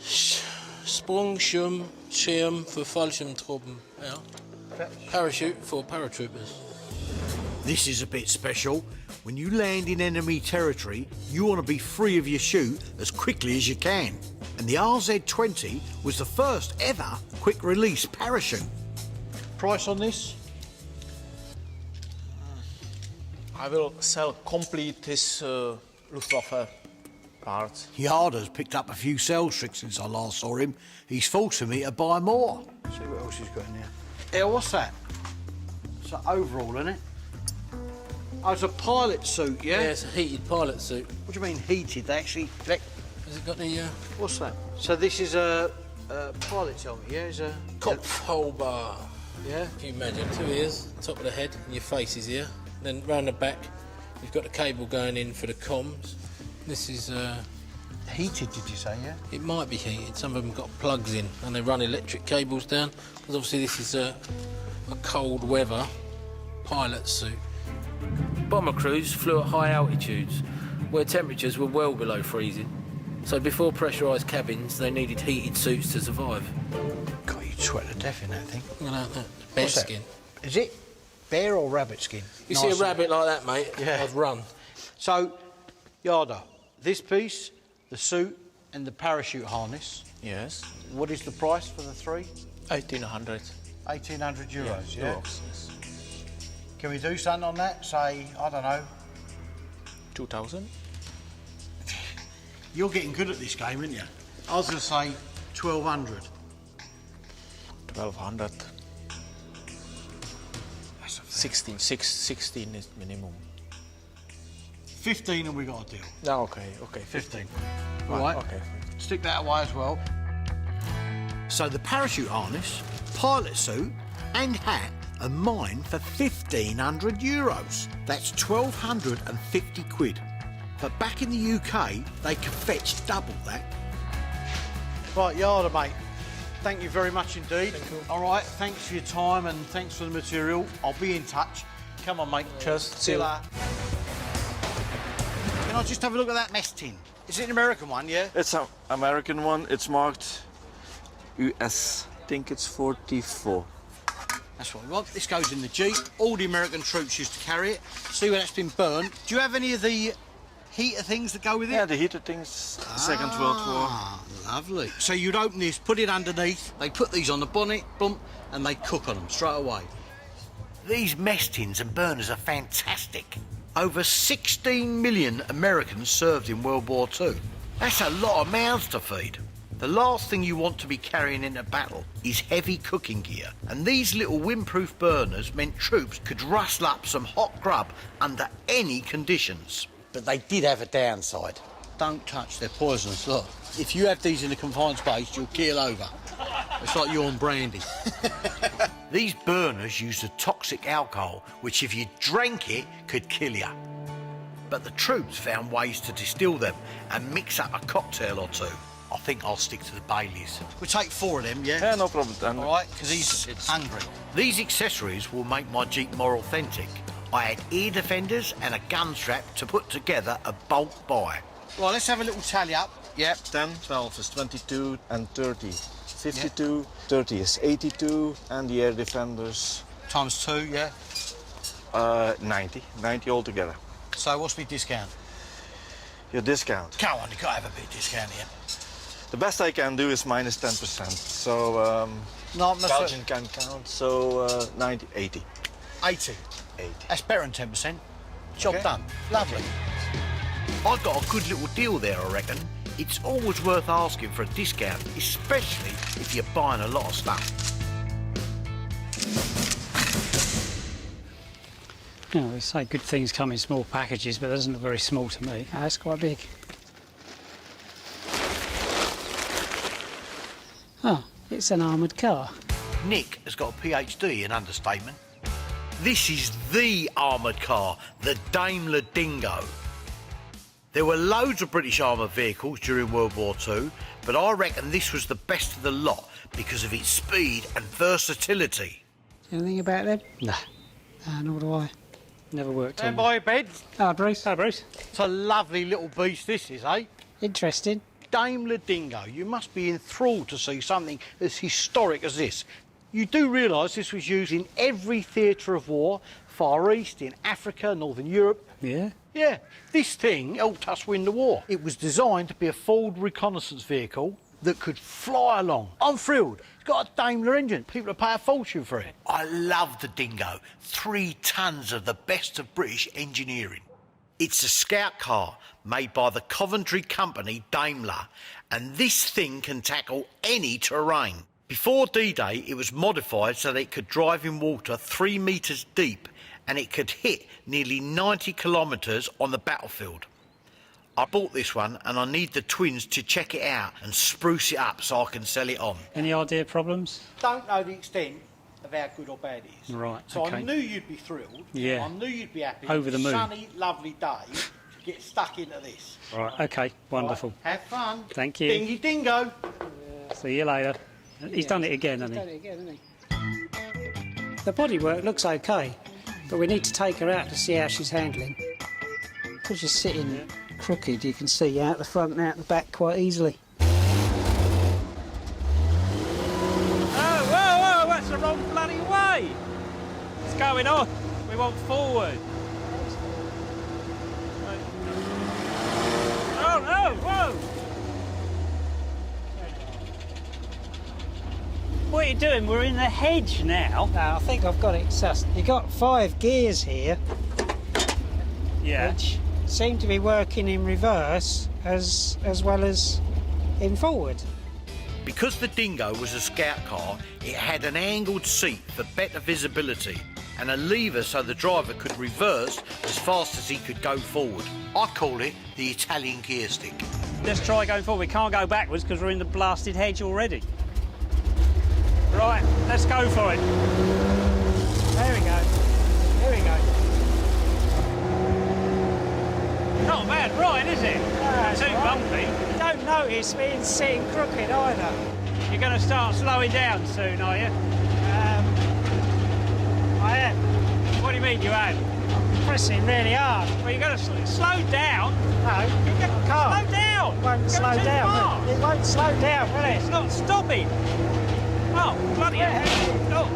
Sprungschirm für Fallschirmtruppen. Yeah. Parachute for paratroopers. This is a bit special. When you land in enemy territory, you want to be free of your chute as quickly as you can. And the RZ-20 was the first ever quick-release parachute. Price on this? I will sell complete this Luftwaffe parts. Yarda's picked up a few sales tricks since I last saw him. He's forcing me to buy more. See what else he's got in there. Yeah, what's that? It's an overall, isn't it? Oh, it's a pilot suit, yeah? Yeah, it's a heated pilot suit. What do you mean heated? They actually... Has it got the... What's that? So this is a pilot's helmet, yeah? It's a... Kopfhörer. Yeah? If you imagine, 2 ears, top of the head, and your face is here. Then round the back, you've got the cable going in for the comms. This is... Heated, did you say, yeah? It might be heated. Some of them got plugs in, and they run electric cables down. Because obviously this is a cold weather pilot suit. Bomber crews flew at high altitudes, where temperatures were well below freezing. So before pressurised cabins, they needed heated suits to survive. God, you'd sweat to death in that thing. Look at that. Bear skin. Is it bear or rabbit skin? You see a rabbit like that, mate, I'd run. So, Yarda, this piece, the suit and the parachute harness. Yes. What is the price for the three? 1,800. 1,800 euros, yeah? Euros, yes. Can we do something on that? Say, I don't know. 2,000. You're getting good at this game, aren't you? I was going to say 1,200. 1,200. 16 is minimum. 15 and we got a deal. No, okay, 15. All right. Okay. Stick that away as well. So the parachute harness, pilot suit and hat are mine for 1,500 euros. That's 1,250 quid. But back in the UK, they can fetch double that. Right, Yarda, mate. Thank you very much indeed. All right, thanks for your time and thanks for the material. I'll be in touch. Come on, mate. Cheers. See you later. Can I just have a look at that mess tin? Is it an American one, yeah? It's an American one. It's marked US. I think it's 44. That's what we want. This goes in the Jeep. All the American troops used to carry it. See where that's been burned. Do you have any of the heater things that go with it? Yeah, the heater things, Second World War. Lovely. So you'd open this, put it underneath, they put these on the bonnet, boom, and they cook on them straight away. These mess tins and burners are fantastic. Over 16 million Americans served in World War II. That's a lot of mouths to feed. The last thing you want to be carrying into battle is heavy cooking gear, and these little windproof burners meant troops could rustle up some hot grub under any conditions. But they did have a downside. Don't touch, they're poisonous, look. If you have these in a confined space, you'll keel over. It's like you're on brandy. These burners used a toxic alcohol, which if you drank it, could kill you. But the troops found ways to distill them and mix up a cocktail or two. I think I'll stick to the Baileys. We'll take 4 of them, yeah? Yeah, no problem. Then. All right, because he's hungry. These accessories will make my Jeep more authentic. I had ear defenders and a gun strap to put together a bulk buy. Right, let's have a little tally up. Yep. 10, 12 is 22 and 30. 52, 30 is 82, and the air defenders... Times 2, yeah? 90 altogether. So what's my discount? Your discount? Come on, you've got to have a bit of discount here. The best I can do is minus 10%. So, no, Belgian can count, so 90, 80. 80? 80. That's better than 10%. Job Okay. done. Lovely. I got a good little deal there, I reckon. It's always worth asking for a discount, especially if you're buying a lot of stuff. You know, they say good things come in small packages, but it doesn't look very small to me. That's quite big. Oh, it's an armoured car. Nick has got a PhD in understatement. This is the armoured car, the Daimler Dingo. There were loads of British armoured vehicles during World War II, but I reckon this was the best of the lot because of its speed and versatility. Anything about them? No. Nor do I. Never worked on Stand them. by your bed. Hello, Bruce. Hello, Bruce. It's a lovely little beast this is, eh? Interesting. Daimler Dingo. You must be enthralled to see something as historic as this. You do realise this was used in every theatre of war, Far East, in Africa, Northern Europe. Yeah? Yeah, this thing helped us win the war. It was designed to be a forward reconnaissance vehicle that could fly along. I'm thrilled. It's got a Daimler engine. People will pay a fortune for it. I love the Dingo. 3 tons of the best of British engineering. It's a scout car made by the Coventry company Daimler, and this thing can tackle any terrain. Before D-Day, it was modified so that it could drive in water 3 metres deep, and it could hit nearly 90 kilometres on the battlefield. I bought this one and I need the twins to check it out and spruce it up so I can sell it on. Any idea problems? Don't know the extent of how good or bad it is. Right, So okay. I knew you'd be thrilled. Yeah. I knew you'd be happy. Over the moon. Sunny, lovely day to get stuck into this. Right, OK, wonderful. Right, have fun. Thank you. Dingy dingo. See you later. He's done it again, hasn't he? Done it again, hasn't he? The bodywork looks OK, but we need to take her out to see how she's handling. Because she's sitting crooked, you can see out the front and out the back quite easily. Oh, whoa, whoa, that's the wrong bloody way. What's going on? We want forward. Oh, no, whoa. What are you doing? We're in the hedge now. No, I think I've got it sussed. You've got 5 gears here. Yeah. Which seem to be working in reverse as well as in forward. Because the Dingo was a scout car, it had an angled seat for better visibility and a lever so the driver could reverse as fast as he could go forward. I call it the Italian gear stick. Let's try going forward. We can't go backwards because we're in the blasted hedge already. Right, let's go for it. There we go. There we go. Not bad right, is it? Too bumpy. Don't notice me sitting crooked either. You're going to start slowing down soon, are you? I am. What do you mean you have? I'm pressing really hard. Well, you've got to slow down. No, I can't. Slow down. It won't slow too down. fast. It won't slow down, will it? It's not stopping. Oh, bloody hell. Oh.